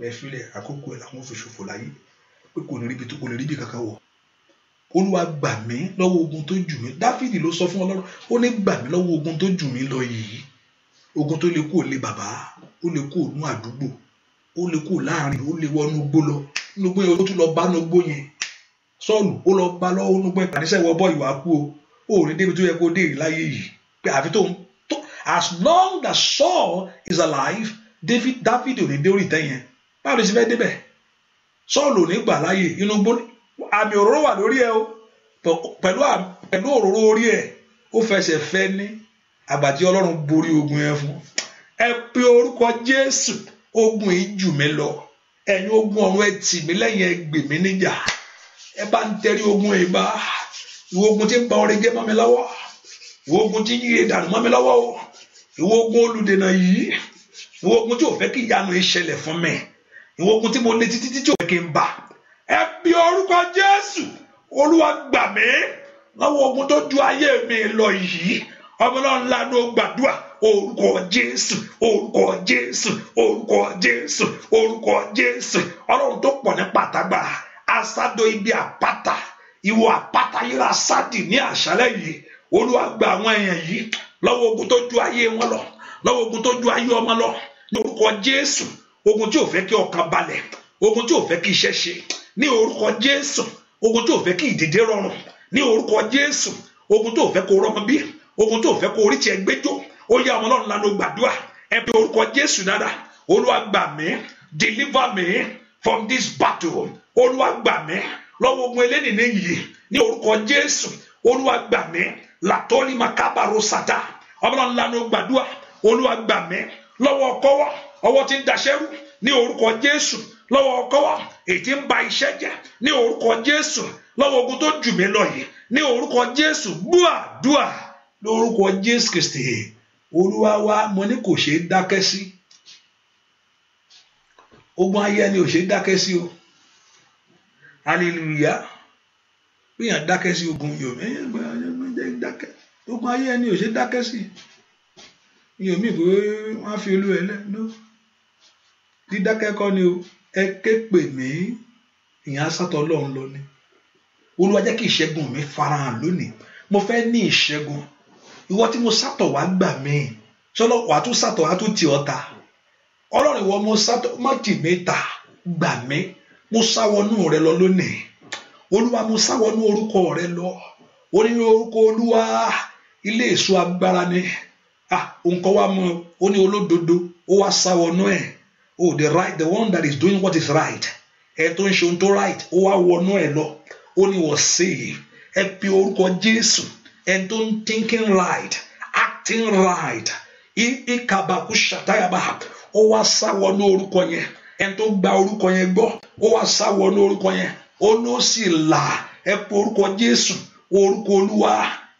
ẹ filẹ̀ àkókò ẹ̀ làwọn fi ṣòfò láyé pé kò ní ríbi kankan wọ̀ Olúwa gbà mí lọ́wọ́ ogun tó jù mí Dáfídì ló sọ fún Ọlọ́run ó ní gbà mí lọ́wọ́ ogun tó jù mí lọ yìí ogun tó lè kó lé bàbá ó lè kó nú àdúgbò ó lè kó láàrin ó lè wọnú gbó lọ nínú gbó yẹn ó tún lọ bá nú gbó yẹn Sọ́ọ̀lù ó lọ bá lọ́wọ́ nú gbó yẹn pàdésẹ́ wọ bọ́ ìwà kú o ò ní débi tó yẹ kó dé láyé yìí pé àfi tó as long as Saul is alive David ò ní dé orí ìtẹ́ yẹn báwo ló ṣe fẹ́ débẹ̀ Sọ́ọ̀lù ò ní gbà láyé inú gbó àmì òróró wà lórí ẹ o pẹ̀lú òróró orí ẹ ó fẹsẹ̀ fẹ́ ní àgbàtí Ọlọ́run borí ogun yẹn fún ẹ pé orúkọ Jésù ogun yìí jù mí lọ ẹ̀yin ogun ọ̀run ẹ tì mí lẹ́yìn ẹ gbè mí níjà ẹ bá ń tẹrí ogun yìí bá ìwọ ogun tí ń ba ọrẹ jẹ́ mọ́ mi lọ́wọ́ ìwọ ogun tí ń yí ìdànù mọ́ mi lọ́wọ́ o ìwọ ogun olùdènà yìí ìwọ ogun tí ò fẹ́ kí ìyanu ìṣẹ̀lẹ̀ fún mi ìwọ ogun tí mo lé títí tí ò fẹ́ kí n bà ẹ bí orúkọ Jésù Olúwa gbà mí lọ́wọ́ ogun tó ju ayé mi lọ yìí ọmọlọ́run lánàá gbàdúrà orúkọ Jésù orúkọ Jésù orúkọ Jésù orúkọ Jésù Ọlọ́run tó pọ̀ ní pàtàgbà asádò ibi àpáta ìwọ àpáta yíra sádì ní àṣálẹ́ yìí Olúwa gba àwọn èèyàn yìí lọ́wọ́ ogun tó ju ayé wọn lọ lọ́wọ́ ogun tó ju ayé ọmọ lọ ní orúkọ Jésù ogun tí ò fẹ́ kí ọkàn balẹ̀ ogun tí ò fẹ́ kí iṣẹ́ ṣe ní orúkọ Jésù ogun tí ò fẹ́ kí ìdìde rọrùn ní orúkọ Jésù ogun tí ò fẹ́ kó rọmọ bí ogun tí ò fẹ́ kó orí tiẹ̀ gbẹ́jọ́ ó yá ọmọ Ọlọ́run lánàá gbàdúrà ẹ bí orúkọ Jésù dáadáa Olúwa gbà mí deliver me from this battle Olúwa gbà mí lọ́wọ́ ogun elénìní yìí ní orúkọ Jésù Olúwa gbà mí látọ́lí makabaro sata ọmọlọ́run lánàá gbàdúrà Olúwa gbà mí lọ́wọ́ ọkọ́wọ́ ọwọ́ tí ń daṣẹ́rú ní orúkọ Jésù lọ́wọ́ ọkọ́wọ́ èyí tí ń ba iṣẹ́ jẹ́ ní orúkọ Jésù lọ́wọ́ ogun tó jù mí lọ yìí ní orúkọ Jésù gbàdúrà lórúkọ Jésù Kristi Olúwa wa mo ní kò ṣeé dákẹ́ sí ogun ayé ẹni ò ṣeé dákẹ́ sí o hallelujah bíyàn dákẹ́ sí ogun yomi dákẹ́ ogun ayé ẹni ò ṣe dákẹ́ sí yomi pé wọ́n á fi olú ẹ lẹ́nu dídákẹ́ kọ́ ni o ẹ ké pè mí ìyẹn asátọ̀ Ọlọ́run lọ ni Olúwa jẹ́ kí ìṣẹ́gun mi farahàn lónìí mo fẹ́ ní ìṣẹ́gun ìwọ tí mo sátọ̀ wá gbà mí sọlọ wàá tún sátọ̀ wàá tún tì ọ́ ta Ọlọ́run ìwọ mo sátọ̀ má tì mí ta gbà mí mo sáwọnú rẹ lọ lónìí Olúwa mo sáwọnú orúkọ rẹ lọ ó ní orúkọ Olúwa ilé èso agbára ni nǹkan wa mọ ó ní olódodo ó wá sáwọnú ẹ the one that is doing what is right ẹ tó ń ṣe ohun tó right ó wá wọnú ẹ lọ ó ní wọ́n save ẹ pe orúkọ Jésù ẹ tó ń thinking right acting right ìkàbàkú ṣàtàyàbà ó wá sáwọnú orúkọ yẹn ẹ tó gba orúkọ yẹn gbọ́ ó wá sáwọnú orúkọ yẹn ó ní ó sì là ẹ pe orúkọ Jésù orúkọ Olúwa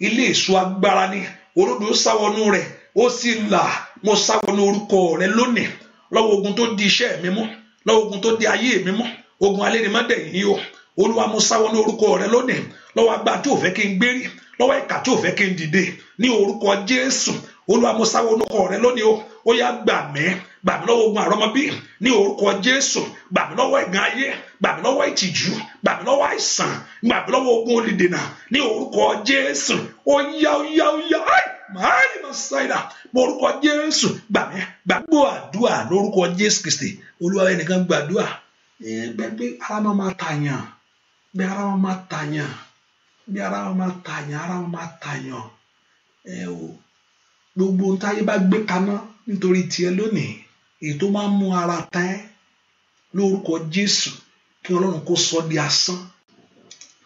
ilé èso agbára ni olódò sáwọnú rẹ̀ ó sì là. Mo sáwọnú orúkọ rẹ̀ lónìí lọ́wọ́ ogun tó di iṣẹ́ mi mú, lọ́wọ́ ogun tó di ayé mi mú, ogun alénimọ́dẹ̀yìn o. Olúwa mo sáwọnú orúkọ rẹ̀ lónìí lọ́wọ́ agbára tí ò fẹ́ kí n gbérí, lọ́wọ́ ìkà tí ò fẹ́ kí n dìde ní orúkọ Jésù. Olúwa mo sáwọnú orúkọ rẹ̀ lónìí o. Ó yá gbà mí lọ́wọ́ ogun àrọ́mọbí ní orúkọ Jésù. Gbà mí lọ́wọ́ ẹ̀gàn ayé, gbà mí lọ́wọ́ ìtìjú, gbà mí lọ́wọ́ àìsàn, gbà mí lọ́wọ́ ogun olùdènà ní orúkọ Jésù. Ó yá máàlì Màsáìdà mo orúkọ Jésù. Gbà mí gbàgbọ́ àdúrà lórúkọ Jésù Kristi. Olúwa ẹnìkan gbàdúrà bí ara máa tàyàn, bí ara máa tàyàn, bí ara máa tàyàn, ara máa tàyàn. Gbogbo ohun táyé bá gbé kaná nítorí tiẹ̀ lónìí, èyí tó máa ń mú ara tán lórúkọ Jésù, kí Ọlọ́run kó sọ di asán.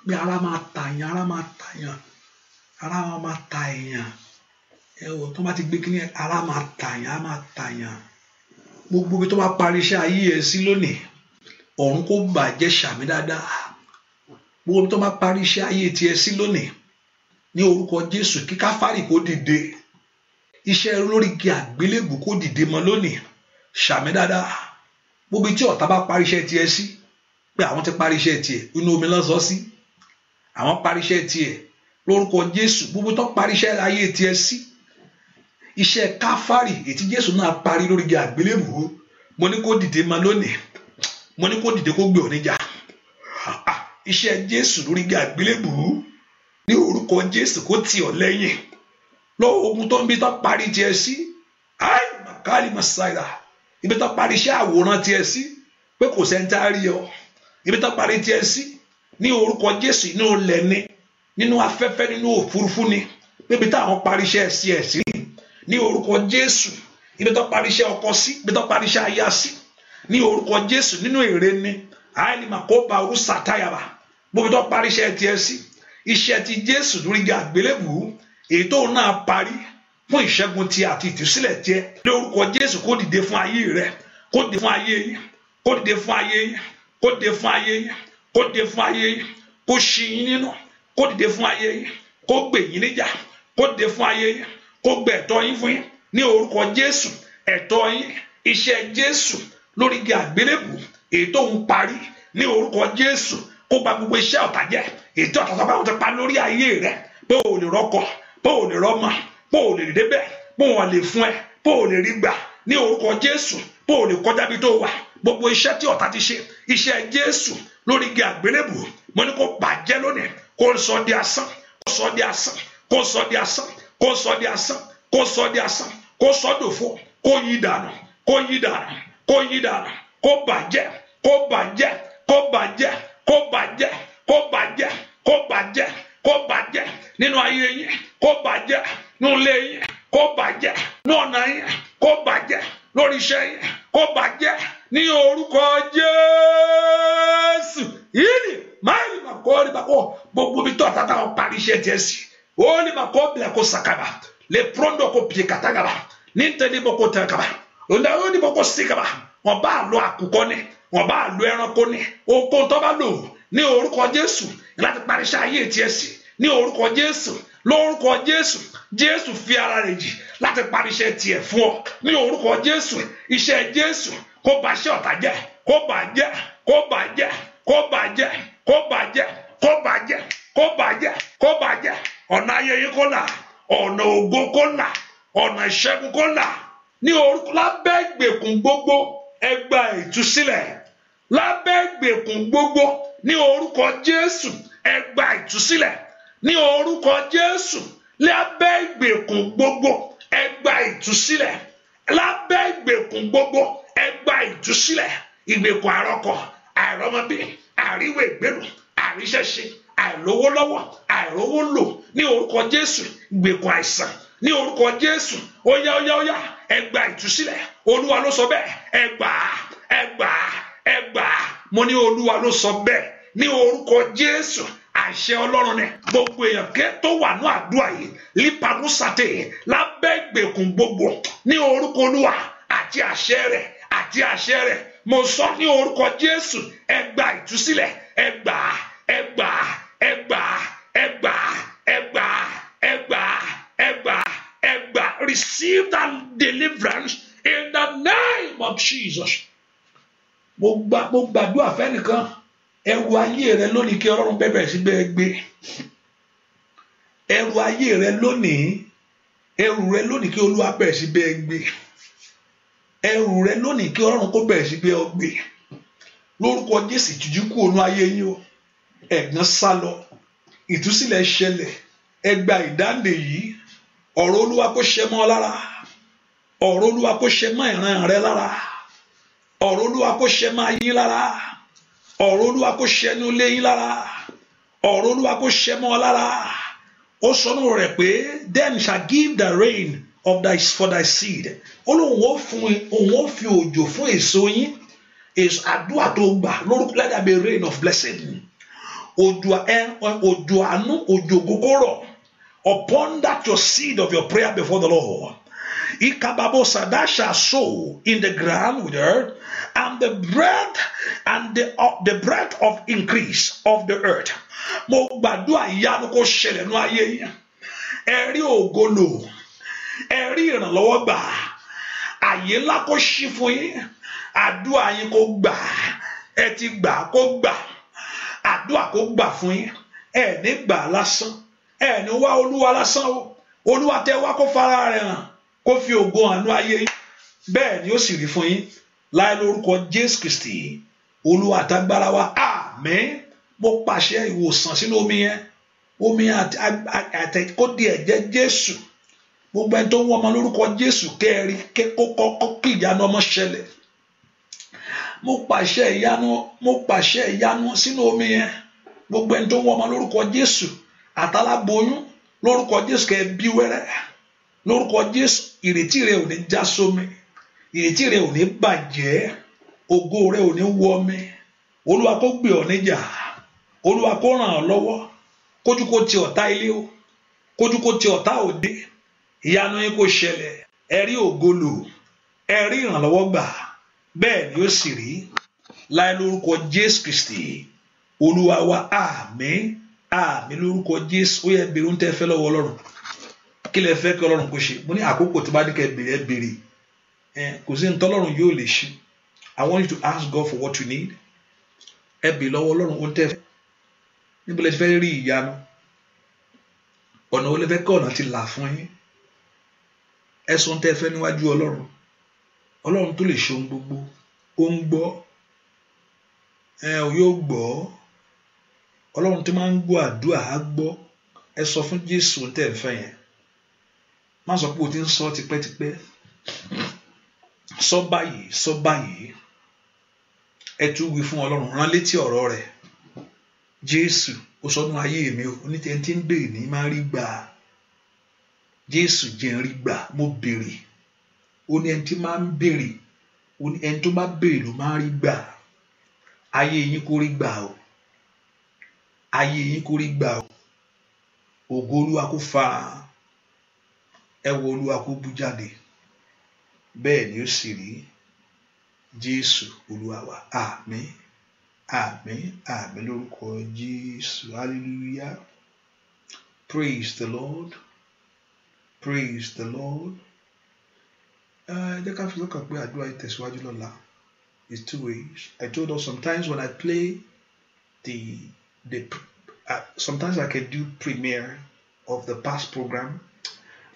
Bí ara máa tàyàn, ara máa tàyàn, ara máa tàyàn. Tó bá ti gbé kíní ara máa tàyàn, ara máa tàyàn. Gbogbo ibi tó bá parí iṣẹ́ ayé ẹ̀ sí lónìí, ọ̀run kó bàjẹ́ sàmì dáadáa. Gbogbo ibi tó bá parí iṣẹ́ ayé tiẹ̀ sí lónìí, ní orúkọ Jésù, kí Káfárì kó dìde. Iṣẹ́ lórí igi àgbélébù kó dìde mọ́ lónìí, sàmì dáadáa. Gbogbo tí ọ̀tá bá parí iṣẹ́ tiẹ̀ sí, pé àwọn ti parí iṣẹ́ tiẹ̀, inú omi ló sọ sí, àwọn parí iṣẹ́ tiẹ̀ lórúkọ Jésù. Gbogbo tó parí iṣẹ́ ayé tiẹ̀ sí, iṣẹ́ Káfárì ètí Jésù náà parí lórí igi àgbélébù, mo ní kó dìde mọ́ lónìí, mo ní kó dìde kó gbé ọ níjà. Iṣẹ́ Jésù lórí igi àgbélébù ní orúkọ Jésù kó tì ọ́ lẹ́yìn. Lọ́wọ́ ogun tó ń bí tó parí tiẹ̀ sí, Mákàlì Màsáìdà, ibi tó parí iṣẹ́ àwòrán tiẹ̀ sí, pé kò sẹ́ńtà rí ọ, ibi tó parí tiẹ̀ sí ní orúkọ Jésù, inú ilẹ̀ ni, nínú afẹ́fẹ́, nínú òfurufú ni, pé ibi táwọn parí iṣẹ́ sí ẹ̀ sí ní orúkọ Jésù. Ibi tó parí iṣẹ́ ọkọ sí, ibi tó parí iṣẹ́ aya sí ní orúkọ Jésù, nínú èrè ni, àìní màkóbá orúsà táyàbà. Gbogbo tó parí iṣẹ́ tiẹ̀ sí, iṣẹ́ ti Jésù lórí igi àgbélébù, èyí tó náà parí fún ìṣẹ́gun ti àti ìtúsílẹ̀ tiẹ̀ lórúkọ Jésù, kó dìde fún ayé rẹ, kó dìde fún ayé yín, kó dìde fún ayé yín, kó dìde fún ayé yín, kó dìde fún ayé yín, kó ṣí yín nínú, kó dìde fún ayé yín, kó gbè yín níjà, kó dìde fún ayé yín, kó gbẹ ẹ̀tọ́ yín fún yín ní orúkọ Jésù. Ẹ̀tọ́ yín, iṣẹ́ Jésù lórí igi àgbélébù, èyí tó ń parí ní orúkọ Jésù, kó bà gbogbo iṣẹ́ ọ̀tá jẹ́. Èyí tí ọ̀tá sábà ti pa lórí ayé rẹ, pé o lè rọ́kọ, pé o lè rọ́mọ, pé o lè débẹ̀, pé wọn lè fún ẹ, pé o lè rí gbà ní orúkọ Jésù, pé o lè kọjá bí tó wà. Gbogbo iṣẹ́ tí ọ̀tá ti ṣe, iṣẹ́ Jésù lórí igi àgbélébù, mo ní kó bàjẹ́ lónìí, kó sọ di asán, kó sọ di asán, kó sọ di asán, kó sọ di asán, kó sọ di asán, kó sọ dòfo, kó yí dànù, kó yí dànù, kó yí dànù, kó bàjẹ́, kó bàjẹ́, kó bàjẹ́, kó bàjẹ́, kó bàjẹ́, kó bàjẹ́, kó bàjẹ́ nínú ayé yín, kó bàjẹ́ nínú ilé yín, kó bàjẹ́ ní ọ̀nà yín, kó bàjẹ́ lórí iṣẹ́ yín, kó bàjẹ́ ní orúkọ Jésù. Yìí máìlì màkọ́ rí bàkọ́ gbogbo bí tó àtàtà wọn parí iṣẹ́ tiẹ̀ sí. Ó ní màkọ́ bìlẹ̀ kó sàkàbà, lè pọ́ńdọ̀ kó pìyẹ kàtàgàbà, ní ntẹ́ni bọ́ kó tẹ̀kàbà, ó ní bọ́ kó síkàbà, wọn bá lo àkùkọ ni, wọn bá lo ẹranko ni, ohunkóhun tó bá lò ní orúkọ Jésù láti parí iṣẹ́ ayé tiẹ̀ sí, ní orúkọ Jésù, lórúkọ Jésù. Jésù fi ara rẹ̀ jì láti parí iṣẹ́ tiẹ̀ fún ọ ní orúkọ Jésù. Iṣẹ́ Jésù kó bà iṣẹ́ ọ̀tá jẹ́, kó bàjẹ́, kó bàjẹ́, kó bàjẹ́, kó bàjẹ́, kó bàjẹ́, kó bàjẹ́, kó bàjẹ́. Ọ̀nà ayé yín kó là, ọ̀nà ògo kó là, ọ̀nà ìṣẹ́gun kó là ní orúkọ. Lábẹ́ ìgbèkùn gbogbo ẹ gba ìtúsílẹ̀, lábẹ́ ìgbèkùn gbogbo ní orúkọ Jésù ẹ gba ìtúsílẹ̀, ní orúkọ Jésù. Lábẹ́ ìgbèkùn gbogbo ẹ gba ìtúsílẹ̀, lábẹ́ ìgbèkùn gbogbo ẹ gba ìtúsílẹ̀. Ìgbèkùn àrọ́kọ, àìrọ́mọbí, àríwé ìgbénu, àríṣẹ́ṣe, àìlówó lọ́wọ́, àìrówó lò ní orúkọ Jésù. Ìgbèkùn àìsàn ní orúkọ Jésù. Ó yá ó yá ó yá, ẹ gba ìtúsílẹ̀. Olúwa ló sọ bẹ́ẹ̀, ẹ gbà á, ẹ gbà á, ẹ gbà á. Mo ní Olúwa ló sọ bẹ́ẹ̀ ní orúkọ Jésù. Àṣẹ Ọlọ́run ni gbogbo èèyàn kẹ́ tó wà ní àdúrà yìí lípanúsàtè lábẹ́ ìgbèkùn gbogbo ní orúkọ Olúwa àti àṣẹ rẹ̀, àti àṣẹ rẹ̀. Mo sọ ní orúkọ Jésù, ẹ gba ìtúsílẹ̀, ẹ gbà á, ẹ gbà á, ẹ gbà á, ẹ gbà á, ẹ gbà á, ẹ gbà á, ẹ gbà á, receive that deliverance in the name of Jesus. Mo gbàdúrà fẹ́nìkan ẹrù ayé rẹ lónìí kí Ọlọ́run bẹ̀rẹ̀ sí bẹ́ẹ̀ gbé. Ẹrù ayé rẹ lónìí, ẹrù rẹ lónìí kí Olúwa bẹ̀rẹ̀ sí bẹ́ẹ̀ gbé. Ẹrù rẹ lónìí kí Ọlọ́run kó bẹ̀rẹ̀ sí bẹ́ẹ̀ gbé. Lórúkọ Jésù ìtìjú kú ònú ayé yín o. Ẹ̀gàn sálọ, ìtúsílẹ̀ ṣẹlẹ̀, ẹ gba ìdáǹdè yìí. Ọ̀rọ̀ Olúwa kó ṣẹ mọ́ ọ lára. Ọ̀rọ̀ Olúwa kó ṣẹ mọ́ ìran rẹ lára. Ọ̀rọ̀ Olúwa kó ṣẹ mọ́ ayé lára. Ọ̀rọ̀ Olúwa kó ṣẹ ní ilé yín lára. Ọ̀rọ̀ Olúwa kó ṣẹ mọ́ ọ lára. Ó sọ nínú rẹ̀ pé then shall give the rain of for thy seed. Ó lóun ó fi òjò fún èso yín. Èso àdúrà tó gbà lórúkọ let there be rain of blessing. Òjò àánú, òjò ògo upon that your seed of your prayer before the Lord. Ikababosa, that shall sow in the ground with earth, and the bread and the bread of increase of the earth. Mo gbàdúrà ìyanu kó ṣẹlẹ̀ nínú ayé yín. Ẹ rí ògo lò, ẹ rí ìrànlọ́wọ́ gbà, àyè ńlá kó ṣí fún yín, àdúrà yín kó gbà, ẹ ti gbà kó gbà, àdúrà kó gbà fún yín, ẹ ní gbà lásán, ẹ ní wá Olúwa lásán o, Olúwa tẹ́ wá kó fara rẹ̀ hàn, kó fi ògo hàn nínú ayé yín, bẹ́ẹ̀ ni ó sì rí fún yín, láì lórúkọ Jésù Kristi, Olúwa àtàgbára wa, àmín. Mo pàṣẹ ìwòsàn sínú omi àti kó di ẹ̀jẹ̀ Jésù. Gbogbo ẹni tó ń wọ́n ọmọ lórúkọ Jésù kẹ́ẹ̀rí kó kí ìyanu ọmọ ṣẹlẹ̀. Mo pàṣẹ ìyanu sínú omi yẹn. Gbogbo ẹni tó ń wọ́n ọmọ lórúkọ Jésù àtàláboyún lórúkọ Jésù kẹ́ẹ̀ bí wẹ́rẹ́. Lórúkọ Jésù ìrètí rẹ ò ní já sómi. Ìrètí rẹ ò ní bàjẹ́. Ògo rẹ ò ní wọmi. Olúwa kó gbé ọ níjà. Olúwa kó ràn ọ́ lọ́wọ́. Kójú kó ti ọ̀tá ilé o. Kójú kó ti ọ̀tá òde. Ìyanu yín kó ṣẹlẹ̀. Ẹ rí ògo lò. Ẹ rí ìrànlọ́wọ́ gbà. Bẹ́ẹ̀ ni ó sì rí. Láì lórúkọ Jésù Kristi. Olúwa wa àmín. Àmín lórúkọ Jésù. Ó yẹ bèrè ń tẹ́ fẹ́ lọ́wọ́ Ọlọ́run. Kí lẹ fẹ́ kí Ọlọ́run kó ṣe? Mo ní àkókò tó bá ní kẹ́ bèrè ẹ bèrè. Kò sí ntọ́ Ọlọ́run yóò lè ṣe. I want you to ask God for what you need. Ẹ bèrè lọ́wọ́ Ọlọ́run ó ń tẹ́ fẹ́. Níbo lẹ ti fẹ́ rí ìyanu? Ọ̀nà wo lẹ fẹ́ kí ọ̀nà ti là fún yín? Ẹ sọ tẹ́ fẹ́ níwájú Ọlọ́run. Ọlọ́run tó lè ṣe ohun gbogbo. Ó ń gbọ́. Yóò gbọ́. Ọlọ́run tó máa ń gbọ́ àdúrà á gbọ́. Ẹ sọ fún Jésù tẹ́ fẹ́ yẹn. Má sọ pé o ti ń sọ tipẹ́tipẹ́. Sọ báyìí. Ẹ tún wí fún Ọlọ́run, rán létí ọ̀rọ̀ rẹ̀. Jésù, ó sọnù ayé mi o, onítẹ̀ tí ń béèrè ní máa rí gbà. Jésù jẹ́ ń rí gbà, mo béèrè. Ó ní ẹni tí máa ń béèrè, ó ní ẹni tó bá béèrè ló máa rí gbà. Ayé yín kó rí gbà o. Ayé yín kó rí gbà o. Ògo Olúwa kó farahàn. Ẹwọ Olúwa kó bú jáde. Bẹ́ẹ̀ ni ó sì rí. Jésù Olúwa wa, àmín. Àmín, àmín lórúkọ Jésù. Hallelujah. Praise the Lord. Praise the Lord. Jẹ́ ká fi lọ́kàn pé àdúrà ìtẹ̀síwájú lọ́la. It's 2 ways. I told us sometimes when I play sometimes I can do premiere of the past program.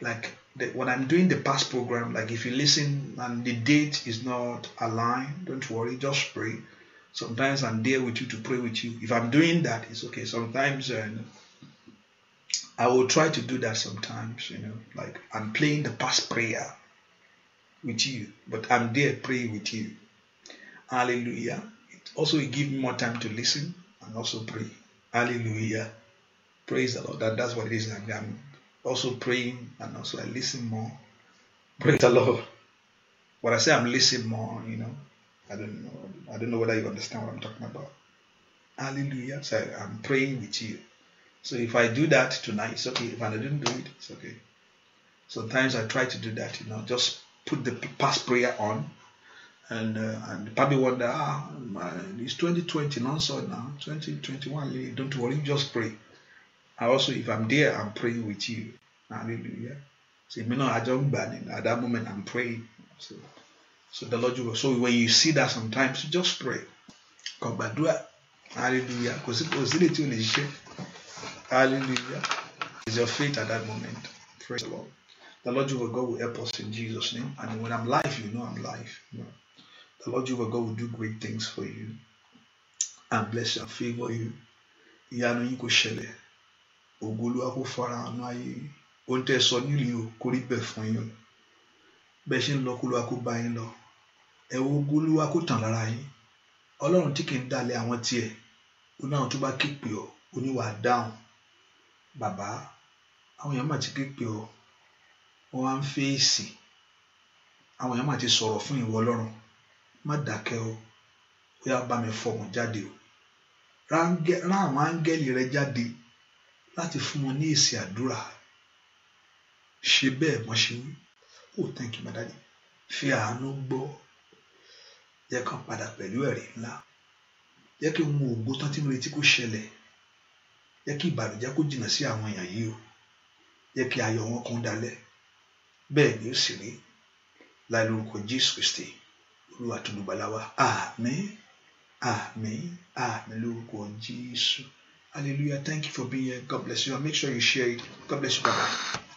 Like when I'm doing the past program, like if you listen and the date is not aligned, don't worry, just pray. Sometimes I'm there with you to pray with you. If I'm doing that, it's okay. Sometimes I will try to do that sometimes, like I'm playing the past prayer with you, but I'm there praying with you. Hallelujah. It gives me more time to listen and also pray. Hallelujah. Praise the Lord. That's what it is. I'm also praying and also I listen more. Praise the Lord. When I say I'm listening more, I don't know whether you understand what I'm talking about. Hallelujah. So I'm praying with you. So if I do that tonight, it's okay. If I didn't do it, it's okay. Sometimes I try to do that, just put the past prayer on, and probably wonder, it's 2020, not so now, 2021. Don't worry, just pray. I also, if I'm there, I'm praying with you. Hallelujah. So at that moment I'm praying. So the Lord will. So when you see that sometimes, just pray. Hallelujah. Hallelujah. It's your faith at that moment. Praise the Lord. The Lord Jehovah God will help us in Jesus' name. And when I'm live, you know I'm live. The Lord Jehovah God will do great things for you and bless you and favor you. Ìyanu yín kò ṣẹlẹ̀. Ògo Olúwa kó farahàn nínú ayé yín. Ohun tẹ́ sọ nílùú yìí kó rí bẹ́ẹ̀ fún yín. Bẹ́ẹ̀ ṣe ń lọ kó Olúwa kó bá yín lọ. Ẹ wo ògo Olúwa kó tàn lára yín. Ọlọ́run tí kì í dalẹ̀ àwọn tiẹ̀. Ó náà tó bá ké pè ọ́, oníwà dáhùn. Bàbá, àwọn èèyàn máa ti ké pè ọ́. Wọ́n á ń fèsì. Àwọn èèyàn máa ti sọ̀rọ̀ fún ìwọ Ọlọ́run. Má dákẹ́ o. Ó yá bá mi fọhùn jáde o. Rán àwọn áńgẹ́lì rẹ jáde láti fún wọn ní èsì àdúrà. Ṣe bẹ́ẹ̀ mọ́ ṣe wí. Oh, thank you, my daddy. Fi àánú gbọ́. Jẹ́ kán padà pẹ̀lú ẹ̀rí ńlá. Jẹ́ kí ohun ògo tán tí mo retí kó ṣẹlẹ̀. Jẹ́ kí ìbànújẹ́ kó jìnnà sí àwọn èèyàn yìí o. Jẹ́ kí ayọ̀ wọn kún dalẹ̀. Bẹ́ẹ̀ ni ó sì rí. Láì lórúkọ Jésù Kristi, Olúwa tó lùgbàlà wa. Àmín. Amen. Lórúkọ Jésù. Hallelujah. Thank you for being here. God bless you. And make sure you share it. God bless you. Bye-bye.